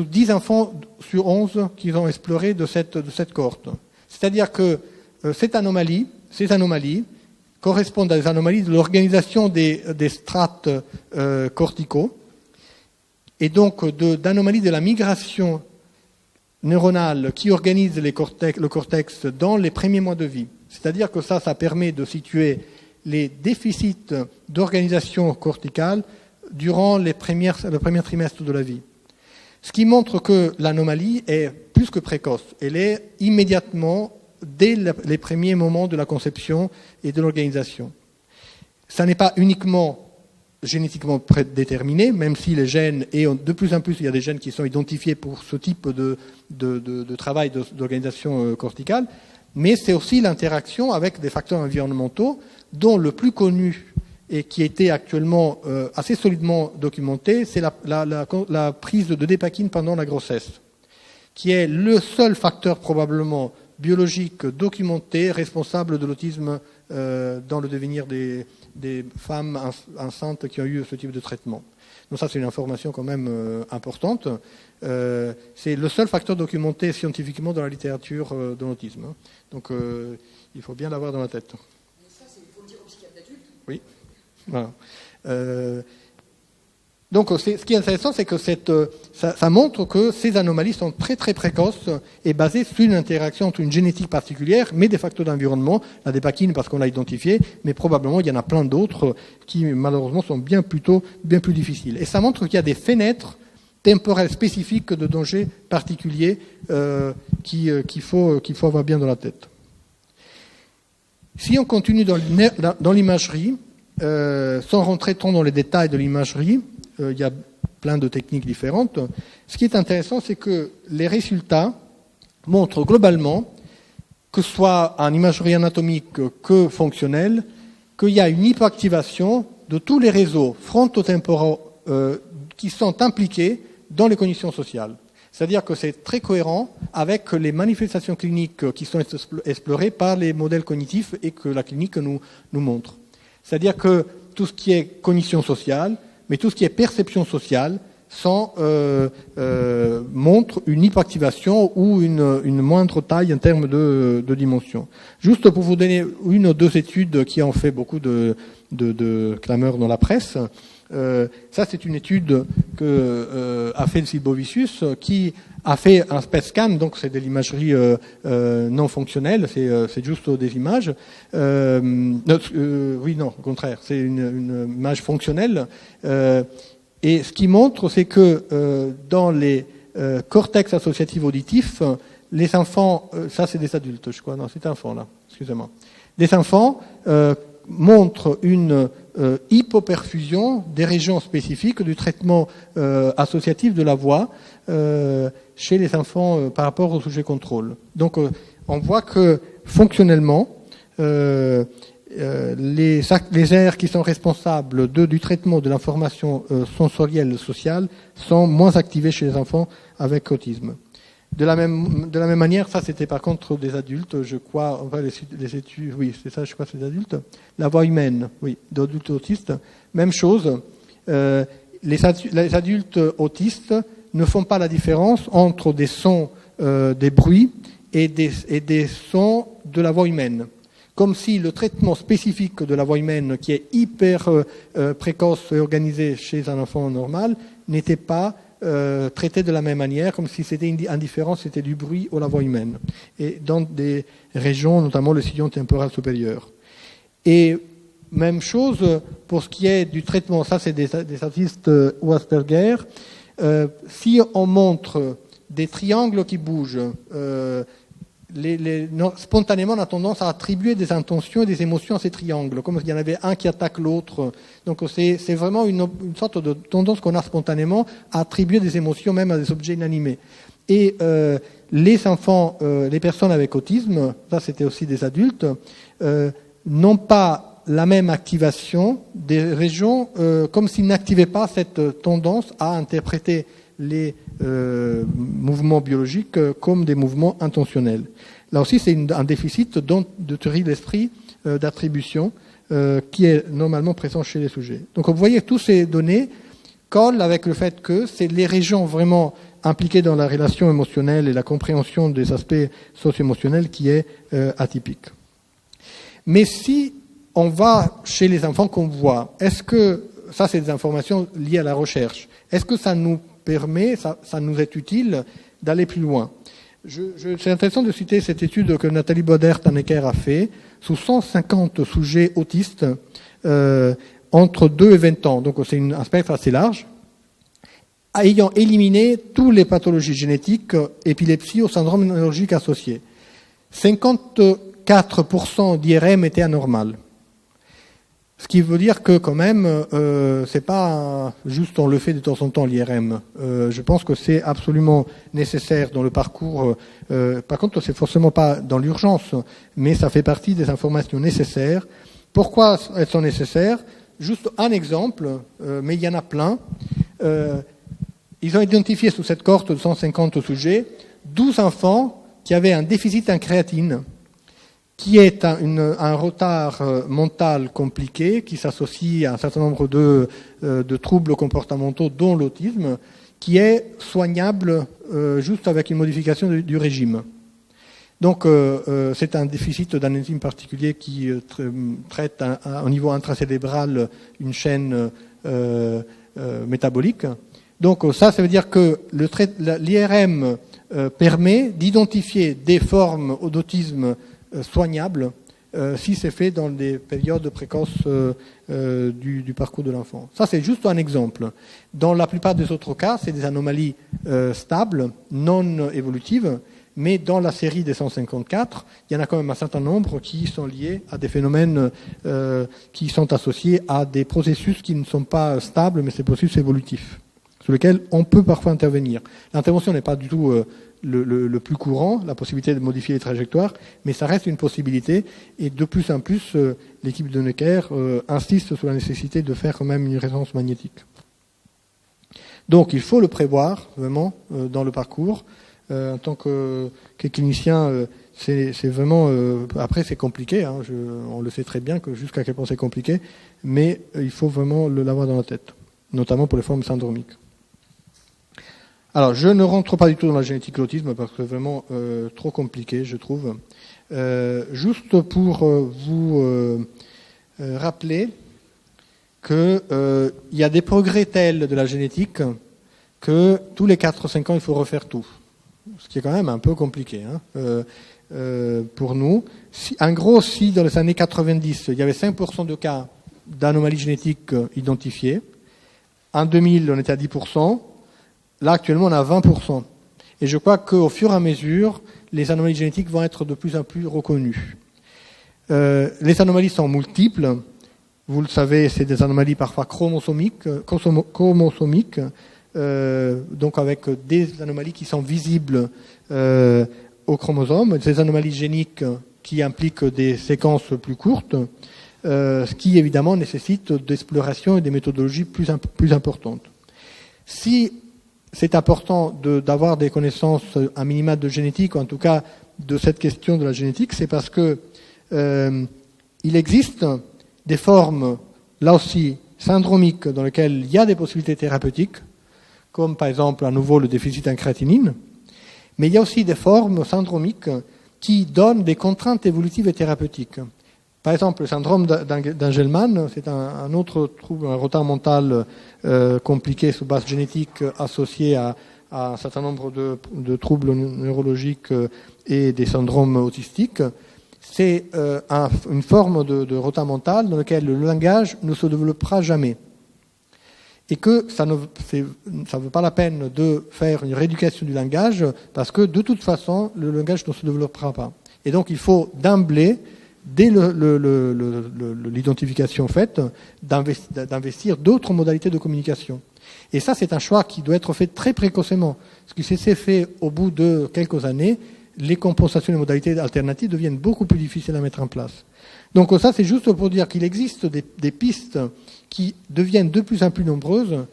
10 enfants sur 11 qu'ils ont explorés de cette cohorte. C'est-à-dire que ces anomalies correspondent à des anomalies de l'organisation des strates corticaux et donc d'anomalies de la migration neuronale qui organise le cortex dans les premiers mois de vie. C'est-à-dire que ça permet de situer les déficits d'organisation corticale durant le premier trimestre de la vie. Ce qui montre que l'anomalie est plus que précoce. Elle est immédiatement dès les premiers moments de la conception et de l'organisation. Ça n'est pas uniquement génétiquement prédéterminé, même si les gènes, et de plus en plus il y a des gènes qui sont identifiés pour ce type de travail d'organisation corticale, mais c'est aussi l'interaction avec des facteurs environnementaux, dont le plus connu et qui était actuellement assez solidement documenté, c'est la prise de dépakine pendant la grossesse, qui est le seul facteur probablement biologique documenté responsable de l'autisme dans le devenir des femmes enceintes qui ont eu ce type de traitement. Donc ça, c'est une information quand même importante. C'est le seul facteur documenté scientifiquement dans la littérature de l'autisme. Donc il faut bien l'avoir dans la tête. Mais ça, il faut le dire aux psychiatres d'adultes. Oui. Voilà. Donc, ce qui est intéressant, c'est que ça montre que ces anomalies sont très très précoces et basées sur une interaction entre une génétique particulière, mais des facteurs d'environnement, la dépakine parce qu'on l'a identifié, mais probablement il y en a plein d'autres qui malheureusement sont bien plus difficiles. Et ça montre qu'il y a des fenêtres temporelles spécifiques de dangers particuliers qu'il faut avoir bien dans la tête. Si on continue dans l'imagerie, sans rentrer trop dans les détails de l'imagerie, il y a plein de techniques différentes. Ce qui est intéressant, c'est que les résultats montrent globalement, que ce soit en imagerie anatomique que fonctionnelle, qu'il y a une hyperactivation de tous les réseaux frontotemporaux qui sont impliqués dans les cognitions sociales. C'est-à-dire que c'est très cohérent avec les manifestations cliniques qui sont explorées par les modèles cognitifs et que la clinique nous montre. C'est-à-dire que tout ce qui est cognition sociale, mais tout ce qui est perception sociale montre une hyperactivation ou une moindre taille en termes de dimension. Juste pour vous donner une ou deux études qui ont fait beaucoup de clameurs dans la presse, ça c'est une étude que a fait Silbovicius, qui a fait un PET scan, donc c'est de l'imagerie non fonctionnelle, c'est juste des images. Oui, non, au contraire, c'est une image fonctionnelle. Et ce qui montre, c'est que dans les cortex associatifs auditifs, les enfants, ça c'est des adultes, je crois, non, c'est un enfant là, excusez-moi. Les enfants montrent une hypoperfusion des régions spécifiques du traitement associatif de la voix chez les enfants par rapport au sujet contrôle. Donc on voit que fonctionnellement, les aires qui sont responsables du traitement de l'information sensorielle sociale sont moins activées chez les enfants avec autisme. De la même manière, ça c'était par contre des adultes, je crois, enfin les études, oui, c'est ça, je crois que c'est des adultes. La voix humaine, oui, d'adultes autistes, même chose. Les adultes autistes ne font pas la différence entre des sons, des bruits et des sons de la voix humaine. Comme si le traitement spécifique de la voix humaine, qui est hyper précoce et organisé chez un enfant normal, n'était pas traité de la même manière, comme si c'était indifférent, c'était du bruit ou la voix humaine. Et dans des régions, notamment le sillon temporal supérieur. Et même chose pour ce qui est du traitement, ça c'est des autistes ou Asperger. Si on montre des triangles qui bougent, spontanément, on a tendance à attribuer des intentions et des émotions à ces triangles, comme s'il y en avait un qui attaque l'autre. Donc c'est vraiment une sorte de tendance qu'on a spontanément à attribuer des émotions même à des objets inanimés. Et les enfants, les personnes avec autisme, ça c'était aussi des adultes, n'ont pas la même activation des régions, comme s'ils n'activaient pas cette tendance à interpréter les mouvements biologiques comme des mouvements intentionnels. Là aussi, c'est un déficit de théorie de l'esprit d'attribution qui est normalement présent chez les sujets. Donc vous voyez, toutes ces données collent avec le fait que c'est les régions vraiment impliquées dans la relation émotionnelle et la compréhension des aspects socio-émotionnels qui est atypique. Mais si on va chez les enfants qu'on voit, est-ce que, ça c'est des informations liées à la recherche, est-ce que ça nous permet, ça nous est utile d'aller plus loin? C'est intéressant de citer cette étude que Nathalie Bodert-Tannecker a fait sous 150 sujets autistes entre 2 et 20 ans, donc c'est un spectre assez large, ayant éliminé toutes les pathologies génétiques, épilepsie ou syndrome neurologique associé. 54% d'IRM étaient anormales. Ce qui veut dire que quand même, c'est pas juste on le fait de temps en temps l'IRM. Je pense que c'est absolument nécessaire dans le parcours. Par contre, c'est forcément pas dans l'urgence, mais ça fait partie des informations nécessaires. Pourquoi elles sont nécessaires? Juste un exemple, mais il y en a plein. Ils ont identifié sous cette cohorte de 150 sujets 12 enfants qui avaient un déficit en créatine, qui est un retard mental compliqué, qui s'associe à un certain nombre de troubles comportementaux, dont l'autisme, qui est soignable juste avec une modification du régime. Donc c'est un déficit d'un enzyme particulier qui traite au niveau intracérébral une chaîne métabolique. Donc ça veut dire que l'IRM permet d'identifier des formes d'autisme soignable si c'est fait dans des périodes précoces du parcours de l'enfant. Ça, c'est juste un exemple. Dans la plupart des autres cas, c'est des anomalies stables, non évolutives, mais dans la série des 154, il y en a quand même un certain nombre qui sont liés à des phénomènes qui sont associés à des processus qui ne sont pas stables, mais c'est processus évolutifs, sur lesquels on peut parfois intervenir. L'intervention n'est pas du tout le plus courant, la possibilité de modifier les trajectoires, mais ça reste une possibilité, et de plus en plus, l'équipe de Necker insiste sur la nécessité de faire quand même une résonance magnétique. Donc il faut le prévoir, vraiment, dans le parcours. En tant que clinicien, c'est vraiment... après, c'est compliqué, hein, on le sait très bien, que jusqu'à quel point c'est compliqué, mais il faut vraiment l'avoir dans la tête, notamment pour les formes syndromiques. Alors, je ne rentre pas du tout dans la génétique de l'autisme parce que c'est vraiment trop compliqué, je trouve. Juste pour vous rappeler qu'il y a des progrès tels de la génétique que tous les 4-5 ans, il faut refaire tout. Ce qui est quand même un peu compliqué pour nous. En gros, si dans les années 90, il y avait 5% de cas d'anomalies génétiques identifiées, en 2000, on était à 10%. Là, actuellement, on a 20%. Et je crois qu'au fur et à mesure, les anomalies génétiques vont être de plus en plus reconnues. Les anomalies sont multiples. Vous le savez, c'est des anomalies parfois chromosomiques, donc avec des anomalies qui sont visibles au chromosome, des anomalies géniques qui impliquent des séquences plus courtes. ce qui évidemment nécessite d'exploration et des méthodologies plus importantes. Si c'est important d'avoir des connaissances à minima de génétique, ou en tout cas de cette question de la génétique, c'est parce que il existe des formes, là aussi, syndromiques, dans lesquelles il y a des possibilités thérapeutiques, comme par exemple à nouveau le déficit en créatinine, mais il y a aussi des formes syndromiques qui donnent des contraintes évolutives et thérapeutiques. Par exemple, le syndrome d'Angelman, c'est un autre trouble, un retard mental compliqué sous base génétique associé à un certain nombre de troubles neurologiques et des syndromes autistiques. C'est une forme de retard mental dans lequel le langage ne se développera jamais. Et que ça ne vaut pas la peine de faire une rééducation du langage parce que de toute façon, le langage ne se développera pas. Et donc il faut d'emblée, dès l'identification faite, d'investir d'autres modalités de communication. Et ça, c'est un choix qui doit être fait très précocement. Parce que si c'est fait au bout de quelques années, les compensations et modalités alternatives deviennent beaucoup plus difficiles à mettre en place. Donc ça, c'est juste pour dire qu'il existe des pistes qui deviennent de plus en plus nombreuses,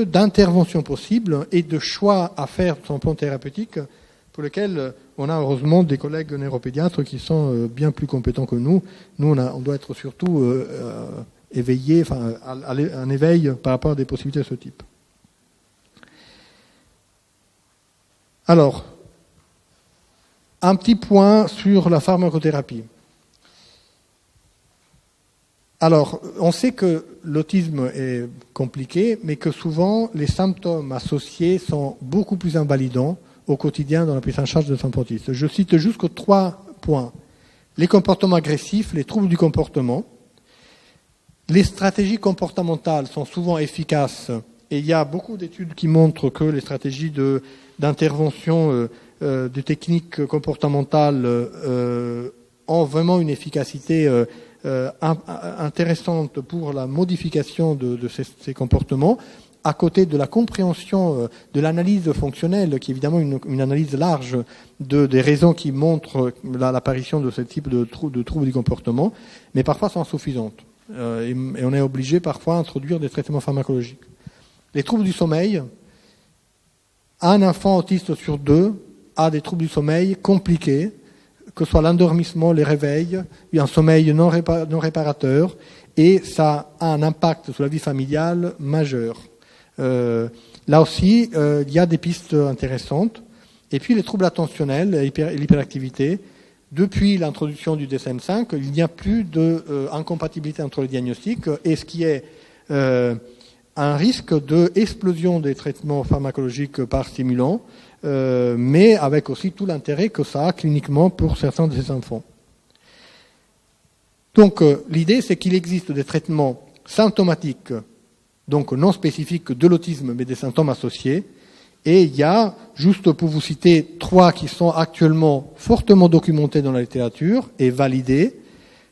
d'interventions possibles et de choix à faire sur le plan thérapeutique, pour lesquels on a heureusement des collègues neuropédiatres qui sont bien plus compétents que nous. Nous, on doit être surtout éveillés, enfin, un éveil par rapport à des possibilités de ce type. Alors, un petit point sur la pharmacothérapie. Alors, on sait que l'autisme est compliqué, mais que souvent, les symptômes associés sont beaucoup plus invalidants au quotidien dans la prise en charge de l'enfant autiste. Je cite jusqu'aux 3 points. Les comportements agressifs, les troubles du comportement. Les stratégies comportementales sont souvent efficaces, et il y a beaucoup d'études qui montrent que les stratégies d'intervention de techniques comportementales ont vraiment une efficacité intéressante pour la modification de ces comportements, à côté de la compréhension de l'analyse fonctionnelle, qui est évidemment une analyse large des raisons qui montrent l'apparition de ce type de troubles du comportement, mais parfois sont insuffisantes. Et on est obligé parfois d'introduire des traitements pharmacologiques. Les troubles du sommeil, un enfant autiste sur 2 a des troubles du sommeil compliqués, que ce soit l'endormissement, les réveils, un sommeil non réparateur, et ça a un impact sur la vie familiale majeur. Là aussi, il y a des pistes intéressantes. Et puis les troubles attentionnels et l'hyperactivité. Depuis l'introduction du DSM-5, il n'y a plus d'incompatibilité entre les diagnostics, et ce qui est un risque d'explosion des traitements pharmacologiques par stimulant, mais avec aussi tout l'intérêt que ça a cliniquement pour certains de ces enfants. Donc l'idée, c'est qu'il existe des traitements symptomatiques, donc non spécifiques de l'autisme, mais des symptômes associés. Et il y a, juste pour vous citer, 3 qui sont actuellement fortement documentés dans la littérature et validés.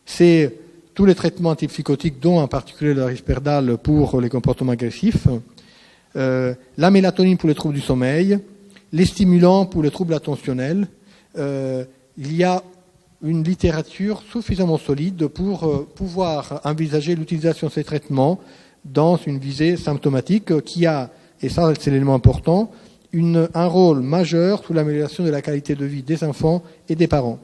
C'est tous les traitements antipsychotiques, dont en particulier le Risperdal pour les comportements agressifs, la mélatonine pour les troubles du sommeil, les stimulants pour les troubles attentionnels. Il y a une littérature suffisamment solide pour pouvoir envisager l'utilisation de ces traitements dans une visée symptomatique qui a, et ça c'est l'élément important, un rôle majeur sous l'amélioration de la qualité de vie des enfants et des parents.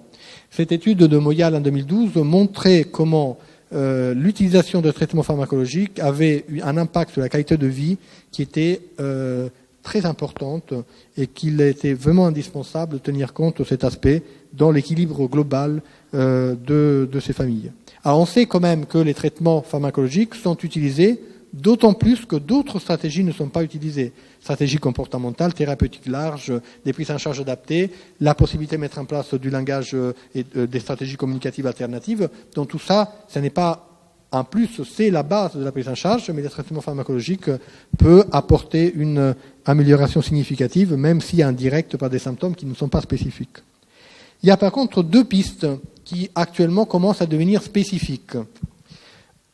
Cette étude de Moyal en 2012 montrait comment l'utilisation de traitements pharmacologiques avait eu un impact sur la qualité de vie qui était très importante et qu'il était vraiment indispensable de tenir compte de cet aspect dans l'équilibre global de ces familles. Alors on sait quand même que les traitements pharmacologiques sont utilisés, d'autant plus que d'autres stratégies ne sont pas utilisées. Stratégies comportementales, thérapeutiques larges, des prises en charge adaptées, la possibilité de mettre en place du langage et des stratégies communicatives alternatives. Donc tout ça, ce n'est pas un plus, c'est la base de la prise en charge, mais le traitement pharmacologique peut apporter une amélioration significative, même si indirecte par des symptômes qui ne sont pas spécifiques. Il y a par contre 2 pistes qui actuellement commencent à devenir spécifiques.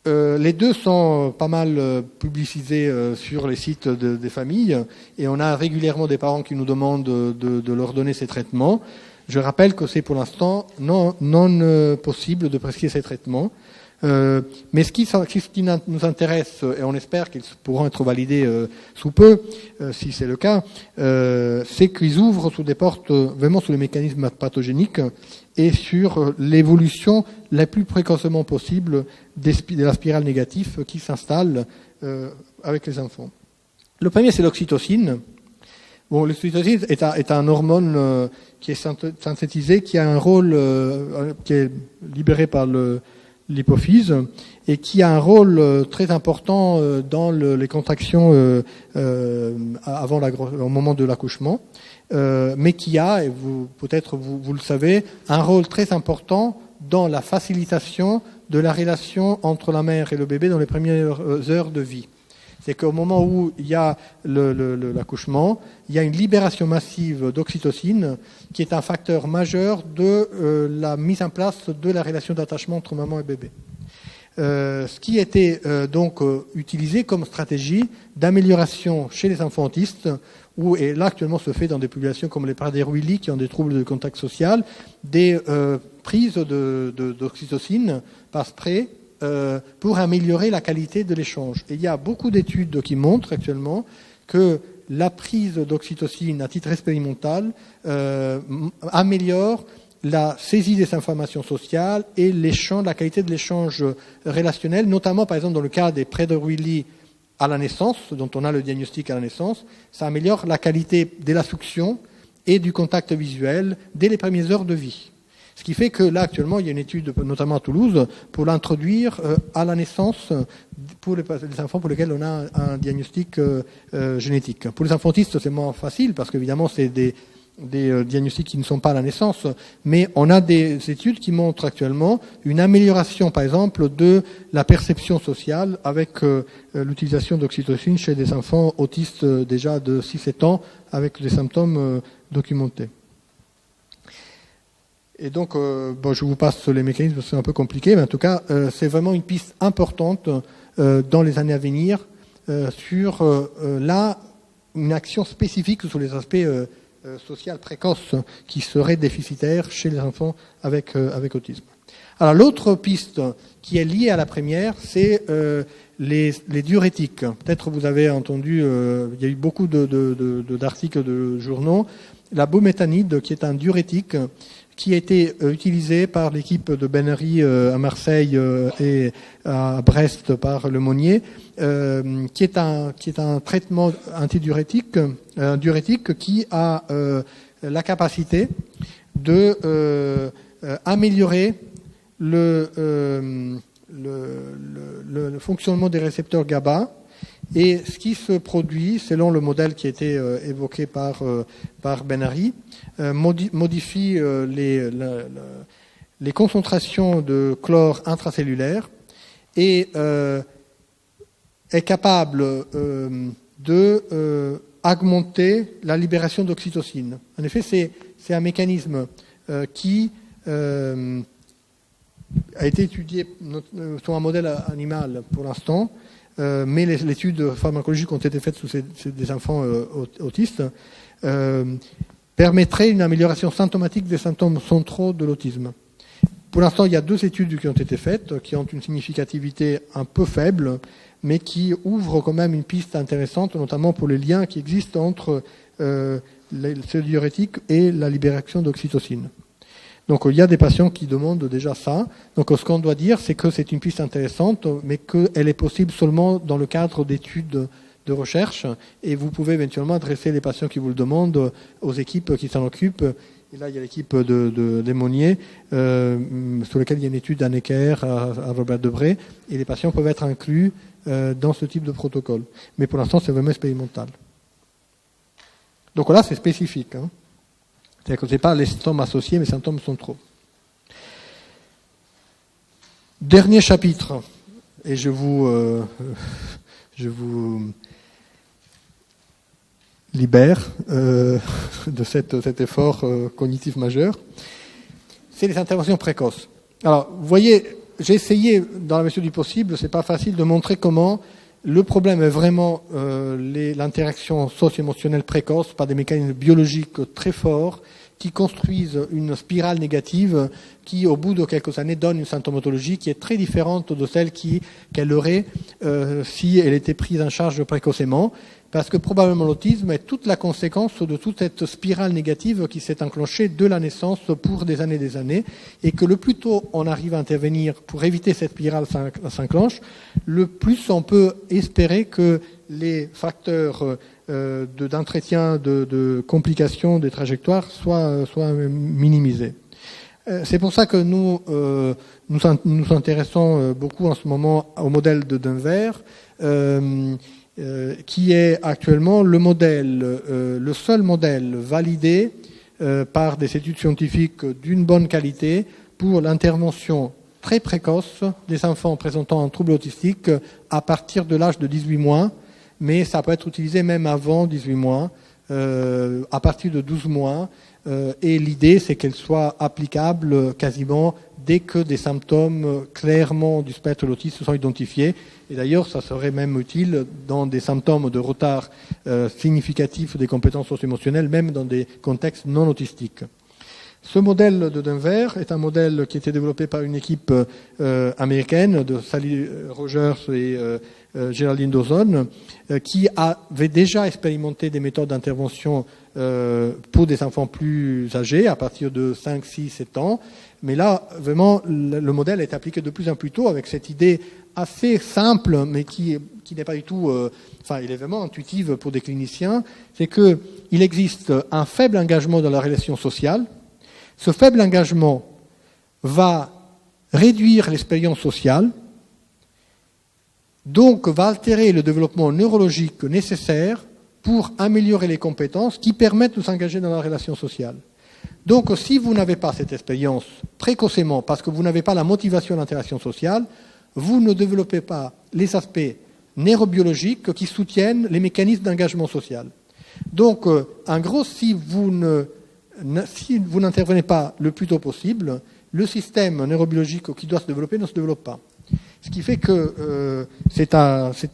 Les 2 sont pas mal publicisés sur les sites des familles, et on a régulièrement des parents qui nous demandent de leur donner ces traitements. Je rappelle que c'est pour l'instant non possible de prescrire ces traitements. Mais ce qui nous intéresse, et on espère qu'ils pourront être validés sous peu, si c'est le cas, c'est qu'ils ouvrent sous des portes vraiment sur les mécanismes pathogéniques et sur l'évolution la plus précocement possible de la spirale négative qui s'installe avec les enfants. Le premier, c'est l'oxytocine. Bon, l'oxytocine est un hormone qui est synthétisé, qui a un rôle qui est libéré par l'hypophyse et qui a un rôle très important dans les contractions au moment de l'accouchement, mais qui a, et peut-être vous le savez, un rôle très important dans la facilitation de la relation entre la mère et le bébé dans les premières heures de vie. C'est qu'au moment où il y a l'accouchement, il y a une libération massive d'oxytocine qui est un facteur majeur de la mise en place de la relation d'attachement entre maman et bébé. Ce qui était donc utilisé comme stratégie d'amélioration chez les enfants autistes, et là actuellement se fait dans des populations comme les Prader-Willi qui ont des troubles de contact social, des prises d'oxytocine par spray pour améliorer la qualité de l'échange. Et il y a beaucoup d'études qui montrent actuellement que la prise d'oxytocine à titre expérimental améliore la saisie des informations sociales et l'échange, la qualité de l'échange relationnel, notamment par exemple dans le cas des Prader-Willi à la naissance, dont on a le diagnostic à la naissance, ça améliore la qualité de la succion et du contact visuel dès les premières heures de vie. Ce qui fait que là, actuellement, il y a une étude, notamment à Toulouse, pour l'introduire à la naissance pour les enfants pour lesquels on a un diagnostic génétique. Pour les enfants autistes, c'est moins facile, parce qu'évidemment, c'est des diagnostics qui ne sont pas à la naissance, mais on a des études qui montrent actuellement une amélioration, par exemple, de la perception sociale avec l'utilisation d'oxytocine chez des enfants autistes déjà de 6-7 ans, avec des symptômes documentés. Et donc, je vous passe les mécanismes, c'est un peu compliqué, mais en tout cas, c'est vraiment une piste importante dans les années à venir sur une action spécifique sur les aspects sociaux précoces qui seraient déficitaires chez les enfants avec autisme. Alors, l'autre piste qui est liée à la première, c'est les diurétiques. Peut-être vous avez entendu, il y a eu beaucoup d'articles de journaux, la bumétanide, qui est un diurétique qui a été utilisé par l'équipe de Bennery à Marseille et à Brest par Le Monnier, qui est un traitement antidiurétique, un diurétique qui a la capacité de améliorer le fonctionnement des récepteurs GABA. Et ce qui se produit, selon le modèle qui a été évoqué par Bennery, modifie les concentrations de chlore intracellulaire et est capable d'augmenter la libération d'oxytocine. En effet, c'est un mécanisme qui a été étudié sur un modèle animal pour l'instant, mais les études pharmacologiques ont été faites sur des enfants autistes, permettraient une amélioration symptomatique des symptômes centraux de l'autisme. Pour l'instant, il y a 2 études qui ont été faites, qui ont une significativité un peu faible, mais qui ouvrent quand même une piste intéressante, notamment pour les liens qui existent entre ce diurétique et la libération d'oxytocine. Donc il y a des patients qui demandent déjà ça. Donc ce qu'on doit dire, c'est que c'est une piste intéressante, mais qu'elle est possible seulement dans le cadre d'études de recherche. Et vous pouvez éventuellement adresser les patients qui vous le demandent aux équipes qui s'en occupent. Et là, il y a l'équipe des Monnier, sur laquelle il y a une étude à Necker, à Robert Debré. Et les patients peuvent être inclus dans ce type de protocole. Mais pour l'instant, c'est vraiment expérimental. Donc là, c'est spécifique, hein. C'est-à-dire que ce n'est pas les symptômes associés, mais les symptômes centraux. Dernier chapitre, et je vous libère de cet effort cognitif majeur, c'est les interventions précoces. Alors, vous voyez, j'ai essayé, dans la mesure du possible, c'est pas facile de montrer comment le problème est vraiment l'interaction socio-émotionnelle précoce par des mécanismes biologiques très forts qui construisent une spirale négative qui, au bout de quelques années, donne une symptomatologie qui est très différente de celle qu'elle aurait si elle était prise en charge précocement, parce que probablement l'autisme est toute la conséquence de toute cette spirale négative qui s'est enclenchée de la naissance pour des années, et que le plus tôt on arrive à intervenir pour éviter cette spirale s'enclenche, le plus on peut espérer que les facteurs d'entretien, de complications des trajectoires soient minimisés. C'est pour ça que nous nous intéressons beaucoup en ce moment au modèle de Denver, qui est actuellement le seul modèle validé par des études scientifiques d'une bonne qualité pour l'intervention très précoce des enfants présentant un trouble autistique à partir de l'âge de 18 mois, mais ça peut être utilisé même avant 18 mois, à partir de 12 mois, et l'idée c'est qu'elle soit applicable quasiment dès que des symptômes clairement du spectre de l'autisme sont identifiés. Et d'ailleurs, ça serait même utile dans des symptômes de retard significatifs des compétences socio-émotionnelles, même dans des contextes non autistiques. Ce modèle de Denver est un modèle qui a été développé par une équipe américaine de Sally Rogers et Geraldine Dawson, qui avait déjà expérimenté des méthodes d'intervention pour des enfants plus âgés, à partir de 5, 6, 7 ans. Mais là, vraiment, le modèle est appliqué de plus en plus tôt avec cette idée assez simple, mais qui n'est pas du tout... il est vraiment intuitive pour des cliniciens, c'est qu'il existe un faible engagement dans la relation sociale. Ce faible engagement va réduire l'expérience sociale, donc va altérer le développement neurologique nécessaire pour améliorer les compétences qui permettent de s'engager dans la relation sociale. Donc si vous n'avez pas cette expérience précocement, parce que vous n'avez pas la motivation de l'interaction sociale, vous ne développez pas les aspects neurobiologiques qui soutiennent les mécanismes d'engagement social. Donc, en gros, si vous n'intervenez pas le plus tôt possible, le système neurobiologique qui doit se développer ne se développe pas. Ce qui fait que c'est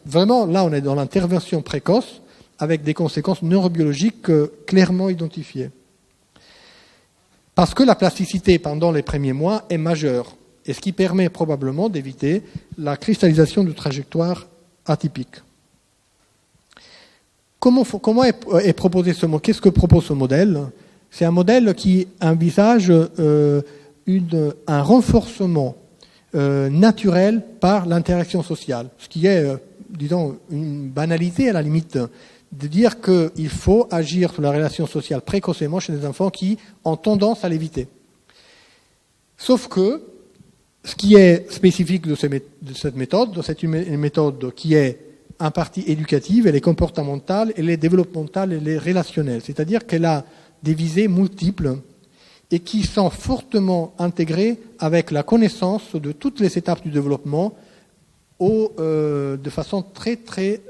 vraiment, là on est dans l'intervention précoce avec des conséquences neurobiologiques clairement identifiées. Parce que la plasticité pendant les premiers mois est majeure, et ce qui permet probablement d'éviter la cristallisation de trajectoires atypiques. Comment est proposé ce modèle ? Qu'est-ce que propose ce modèle ? C'est un modèle qui envisage un renforcement naturel par l'interaction sociale, ce qui est, disons, une banalité à la limite, de dire qu'il faut agir sur la relation sociale précocement chez des enfants qui ont tendance à l'éviter. Sauf que, ce qui est spécifique de cette méthode, c'est une méthode qui est en partie éducative, elle est comportementale, elle est développementale, elle est relationnelle. C'est-à-dire qu'elle a des visées multiples et qui sont fortement intégrées avec la connaissance de toutes les étapes du développement de façon très très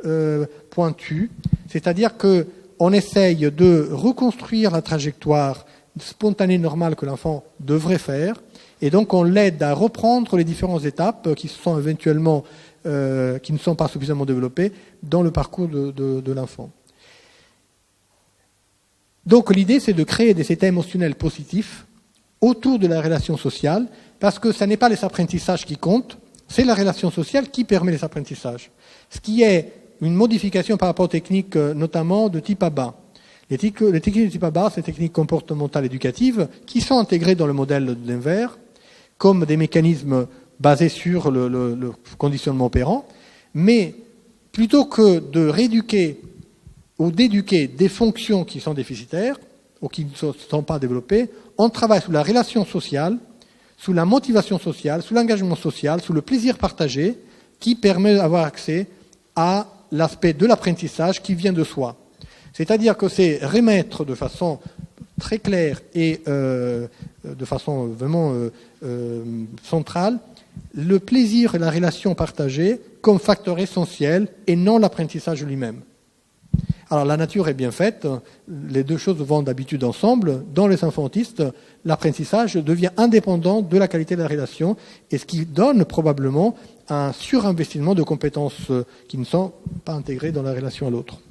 pointue. C'est-à-dire qu'on essaye de reconstruire la trajectoire spontanée normale que l'enfant devrait faire, et donc on l'aide à reprendre les différentes étapes qui sont éventuellement qui ne sont pas suffisamment développées dans le parcours de l'enfant. Donc l'idée, c'est de créer des états émotionnels positifs autour de la relation sociale, parce que ce n'est pas les apprentissages qui comptent, c'est la relation sociale qui permet les apprentissages. Ce qui est une modification par rapport aux techniques notamment de type ABA. Les techniques de type ABA, c'est des techniques comportementales éducatives qui sont intégrées dans le modèle de Denver comme des mécanismes basés sur le conditionnement opérant, mais plutôt que de rééduquer ou d'éduquer des fonctions qui sont déficitaires ou qui ne sont pas développées, on travaille sous la relation sociale, sous la motivation sociale, sous l'engagement social, sous le plaisir partagé, qui permet d'avoir accès à l'aspect de l'apprentissage qui vient de soi. C'est-à-dire que c'est remettre de façon très claire et de façon vraiment centrale le plaisir et la relation partagée comme facteur essentiel et non l'apprentissage lui-même. Alors la nature est bien faite, les deux choses vont d'habitude ensemble. Dans les enfants autistes, l'apprentissage devient indépendant de la qualité de la relation, et ce qui donne probablement un surinvestissement de compétences qui ne sont pas intégrées dans la relation à l'autre.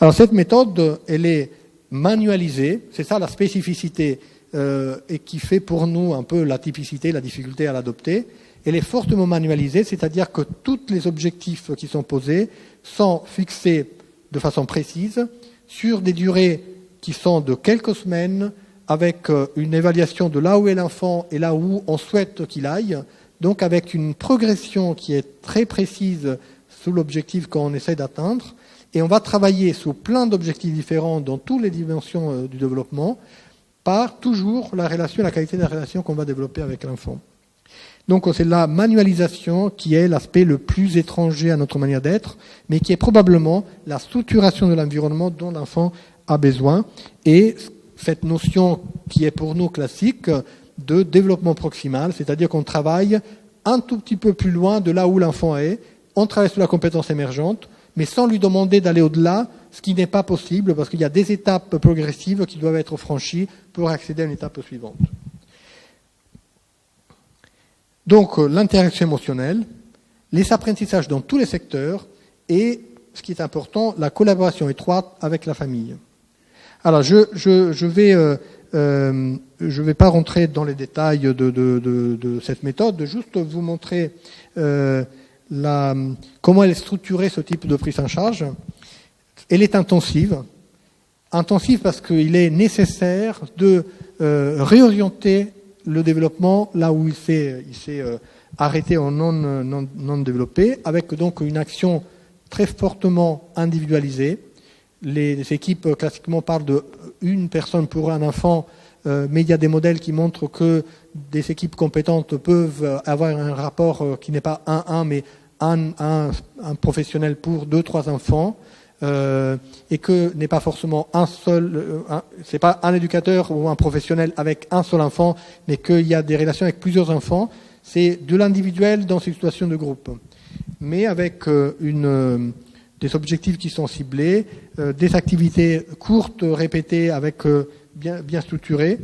Alors cette méthode, elle est manualisée, c'est ça la spécificité, et qui fait pour nous un peu la typicité, la difficulté à l'adopter. Elle est fortement manualisée, c'est-à-dire que tous les objectifs qui sont posés sont fixés de façon précise sur des durées qui sont de quelques semaines, avec une évaluation de là où est l'enfant et là où on souhaite qu'il aille, donc avec une progression qui est très précise sous l'objectif qu'on essaie d'atteindre. Et on va travailler sous plein d'objectifs différents dans toutes les dimensions du développement, par toujours la relation, la qualité de la relation qu'on va développer avec l'enfant. Donc c'est la manualisation qui est l'aspect le plus étranger à notre manière d'être, mais qui est probablement la structuration de l'environnement dont l'enfant a besoin, et cette notion qui est pour nous classique de développement proximal, c'est-à-dire qu'on travaille un tout petit peu plus loin de là où l'enfant est, on travaille sur la compétence émergente, mais sans lui demander d'aller au-delà, ce qui n'est pas possible, parce qu'il y a des étapes progressives qui doivent être franchies pour accéder à une étape suivante. Donc l'interaction émotionnelle, les apprentissages dans tous les secteurs, et, ce qui est important, la collaboration étroite avec la famille. Alors je vais pas rentrer dans les détails de cette méthode, juste vous montrer comment elle est structurée, ce type de prise en charge. Elle est intensive parce qu'il est nécessaire de réorienter le développement là où il s'est arrêté en non développé, avec donc une action très fortement individualisée. Les équipes classiquement parlent de une personne pour un enfant, mais il y a des modèles qui montrent que des équipes compétentes peuvent avoir un rapport qui n'est pas 1-1, mais un professionnel pour 2-3 enfants, et que n'est pas forcément un seul, c'est pas un éducateur ou un professionnel avec un seul enfant, mais qu'il y a des relations avec plusieurs enfants. C'est de l'individuel dans ces situations de groupe, mais avec des objectifs qui sont ciblés, des activités courtes, répétées, avec bien structurées,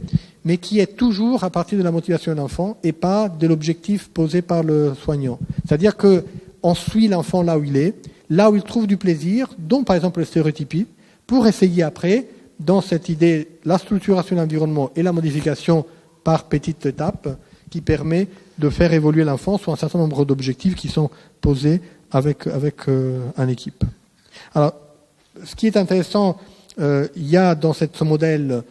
mais qui est toujours à partir de la motivation de l'enfant et pas de l'objectif posé par le soignant. C'est-à-dire que on suit l'enfant là où il est, là où il trouve du plaisir, dont par exemple les stéréotypies, pour essayer après, dans cette idée, la structuration de l'environnement et la modification par petites étapes, qui permet de faire évoluer l'enfant sur un certain nombre d'objectifs qui sont posés avec une équipe. Alors, ce qui est intéressant, il y a dans ce modèle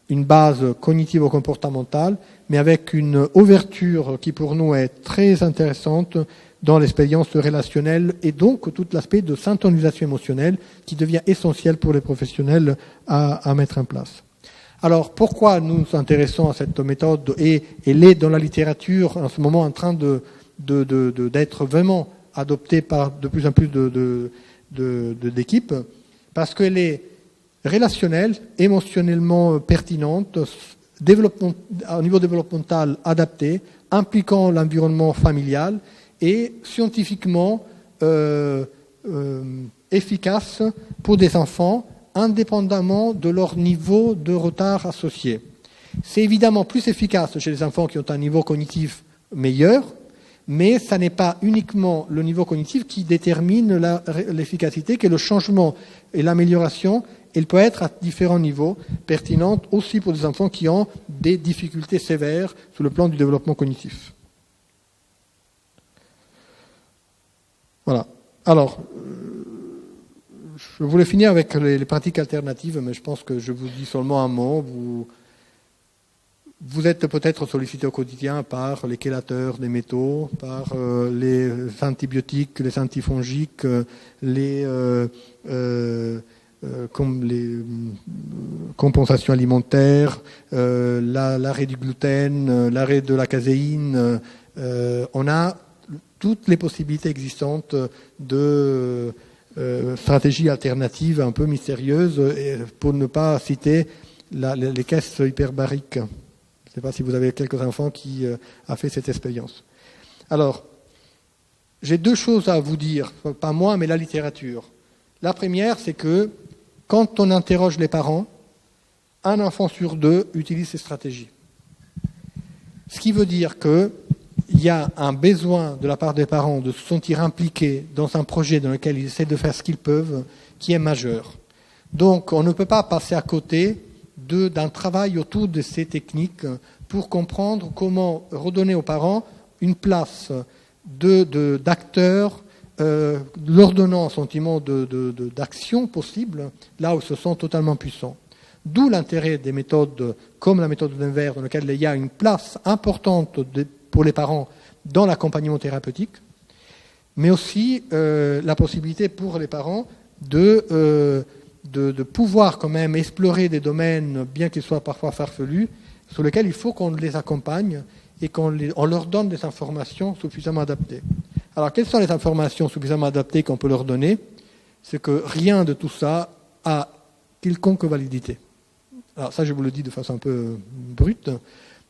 une base cognitivo-comportementale, mais avec une ouverture qui pour nous est très intéressante dans l'expérience relationnelle et donc tout l'aspect de syntonisation émotionnelle qui devient essentiel pour les professionnels à mettre en place. Alors, pourquoi nous nous intéressons à cette méthode, et elle est dans la littérature en ce moment en train d'être vraiment adoptée par de plus en plus d'équipes, parce qu'elle est relationnelle, émotionnellement pertinente, au niveau développemental adapté, impliquant l'environnement familial et scientifiquement efficace pour des enfants, indépendamment de leur niveau de retard associé. C'est évidemment plus efficace chez les enfants qui ont un niveau cognitif meilleur, mais ça n'est pas uniquement le niveau cognitif qui détermine l'efficacité, que le changement et l'amélioration, elle peut être à différents niveaux, pertinente aussi pour des enfants qui ont des difficultés sévères sur le plan du développement cognitif. Voilà. Alors, je voulais finir avec les pratiques alternatives, mais je pense que je vous dis seulement un mot. Vous êtes peut-être sollicité au quotidien par les chélateurs des métaux, par les antibiotiques, les antifongiques, comme les compensations alimentaires, l'arrêt du gluten, l'arrêt de la caséine. On a toutes les possibilités existantes de stratégies alternatives un peu mystérieuses, pour ne pas citer les caisses hyperbariques. Je ne sais pas si vous avez quelques enfants qui a fait cette expérience. Alors, j'ai 2 choses à vous dire, pas moi, mais la littérature. La première, c'est que quand on interroge les parents, un enfant sur 2 utilise ces stratégies. Ce qui veut dire qu'il y a un besoin de la part des parents de se sentir impliqués dans un projet dans lequel ils essaient de faire ce qu'ils peuvent, qui est majeur. Donc, on ne peut pas passer à côté d'un travail autour de ces techniques pour comprendre comment redonner aux parents une place d'acteurs, leur donnant un sentiment d'action possible, là où ils se sentent totalement puissants. D'où l'intérêt des méthodes comme la méthode d'Envers, dans laquelle il y a une place importante pour les parents dans l'accompagnement thérapeutique, mais aussi la possibilité pour les parents de pouvoir quand même explorer des domaines, bien qu'ils soient parfois farfelus, sur lesquels il faut qu'on les accompagne et qu'on leur donne des informations suffisamment adaptées. Alors, quelles sont les informations suffisamment adaptées qu'on peut leur donner? C'est que rien de tout ça a quelconque validité. Alors ça, je vous le dis de façon un peu brute,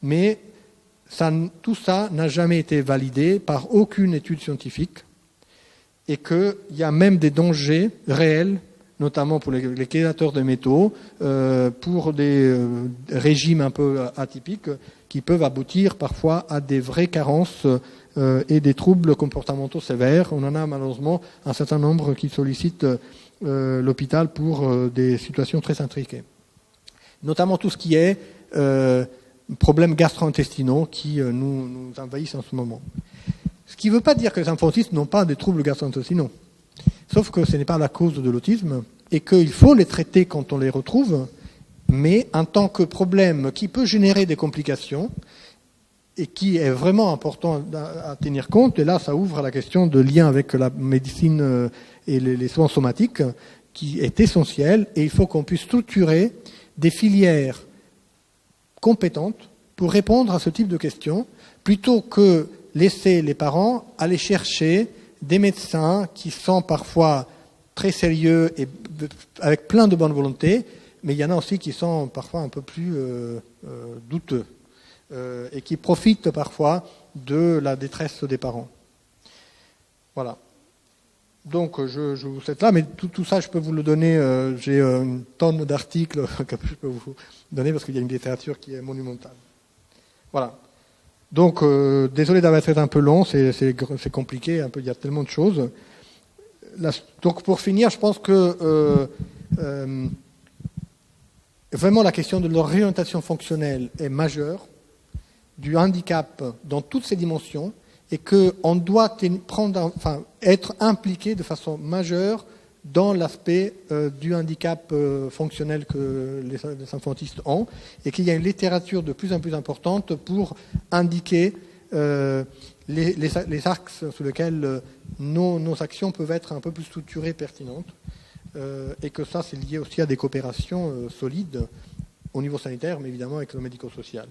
mais tout ça n'a jamais été validé par aucune étude scientifique, et qu'il y a même des dangers réels, notamment pour les créateurs de métaux, pour des régimes un peu atypiques, qui peuvent aboutir parfois à des vraies carences et des troubles comportementaux sévères. On en a malheureusement un certain nombre qui sollicitent l'hôpital pour des situations très intriquées. Notamment tout ce qui est problèmes gastro-intestinaux qui nous envahissent en ce moment. Ce qui ne veut pas dire que les enfants autistes n'ont pas des troubles gastro-intestinaux. Sauf que ce n'est pas la cause de l'autisme et qu'il faut les traiter quand on les retrouve, mais en tant que problème qui peut générer des complications et qui est vraiment important à tenir compte. Et là, ça ouvre à la question de lien avec la médecine et les soins somatiques, qui est essentiel. Et il faut qu'on puisse structurer des filières compétentes pour répondre à ce type de questions, plutôt que laisser les parents aller chercher des médecins qui sont parfois très sérieux et avec plein de bonne volonté, mais il y en a aussi qui sont parfois un peu plus douteux et qui profitent parfois de la détresse des parents. Voilà. Donc je vous cite là, mais tout ça je peux vous le donner, j'ai une tonne d'articles que je peux vous donner parce qu'il y a une littérature qui est monumentale. Voilà. Donc désolé d'avoir été un peu long, c'est compliqué, un peu, il y a tellement de choses. Donc pour finir, je pense que vraiment la question de l'orientation fonctionnelle est majeure, du handicap dans toutes ses dimensions, et qu'on doit être impliqué de façon majeure dans l'aspect du handicap fonctionnel que les enfants autistes ont, et qu'il y a une littérature de plus en plus importante pour indiquer les axes sur lesquels nos actions peuvent être un peu plus structurées et pertinentes, et que ça, c'est lié aussi à des coopérations solides au niveau sanitaire, mais évidemment avec le médico-social.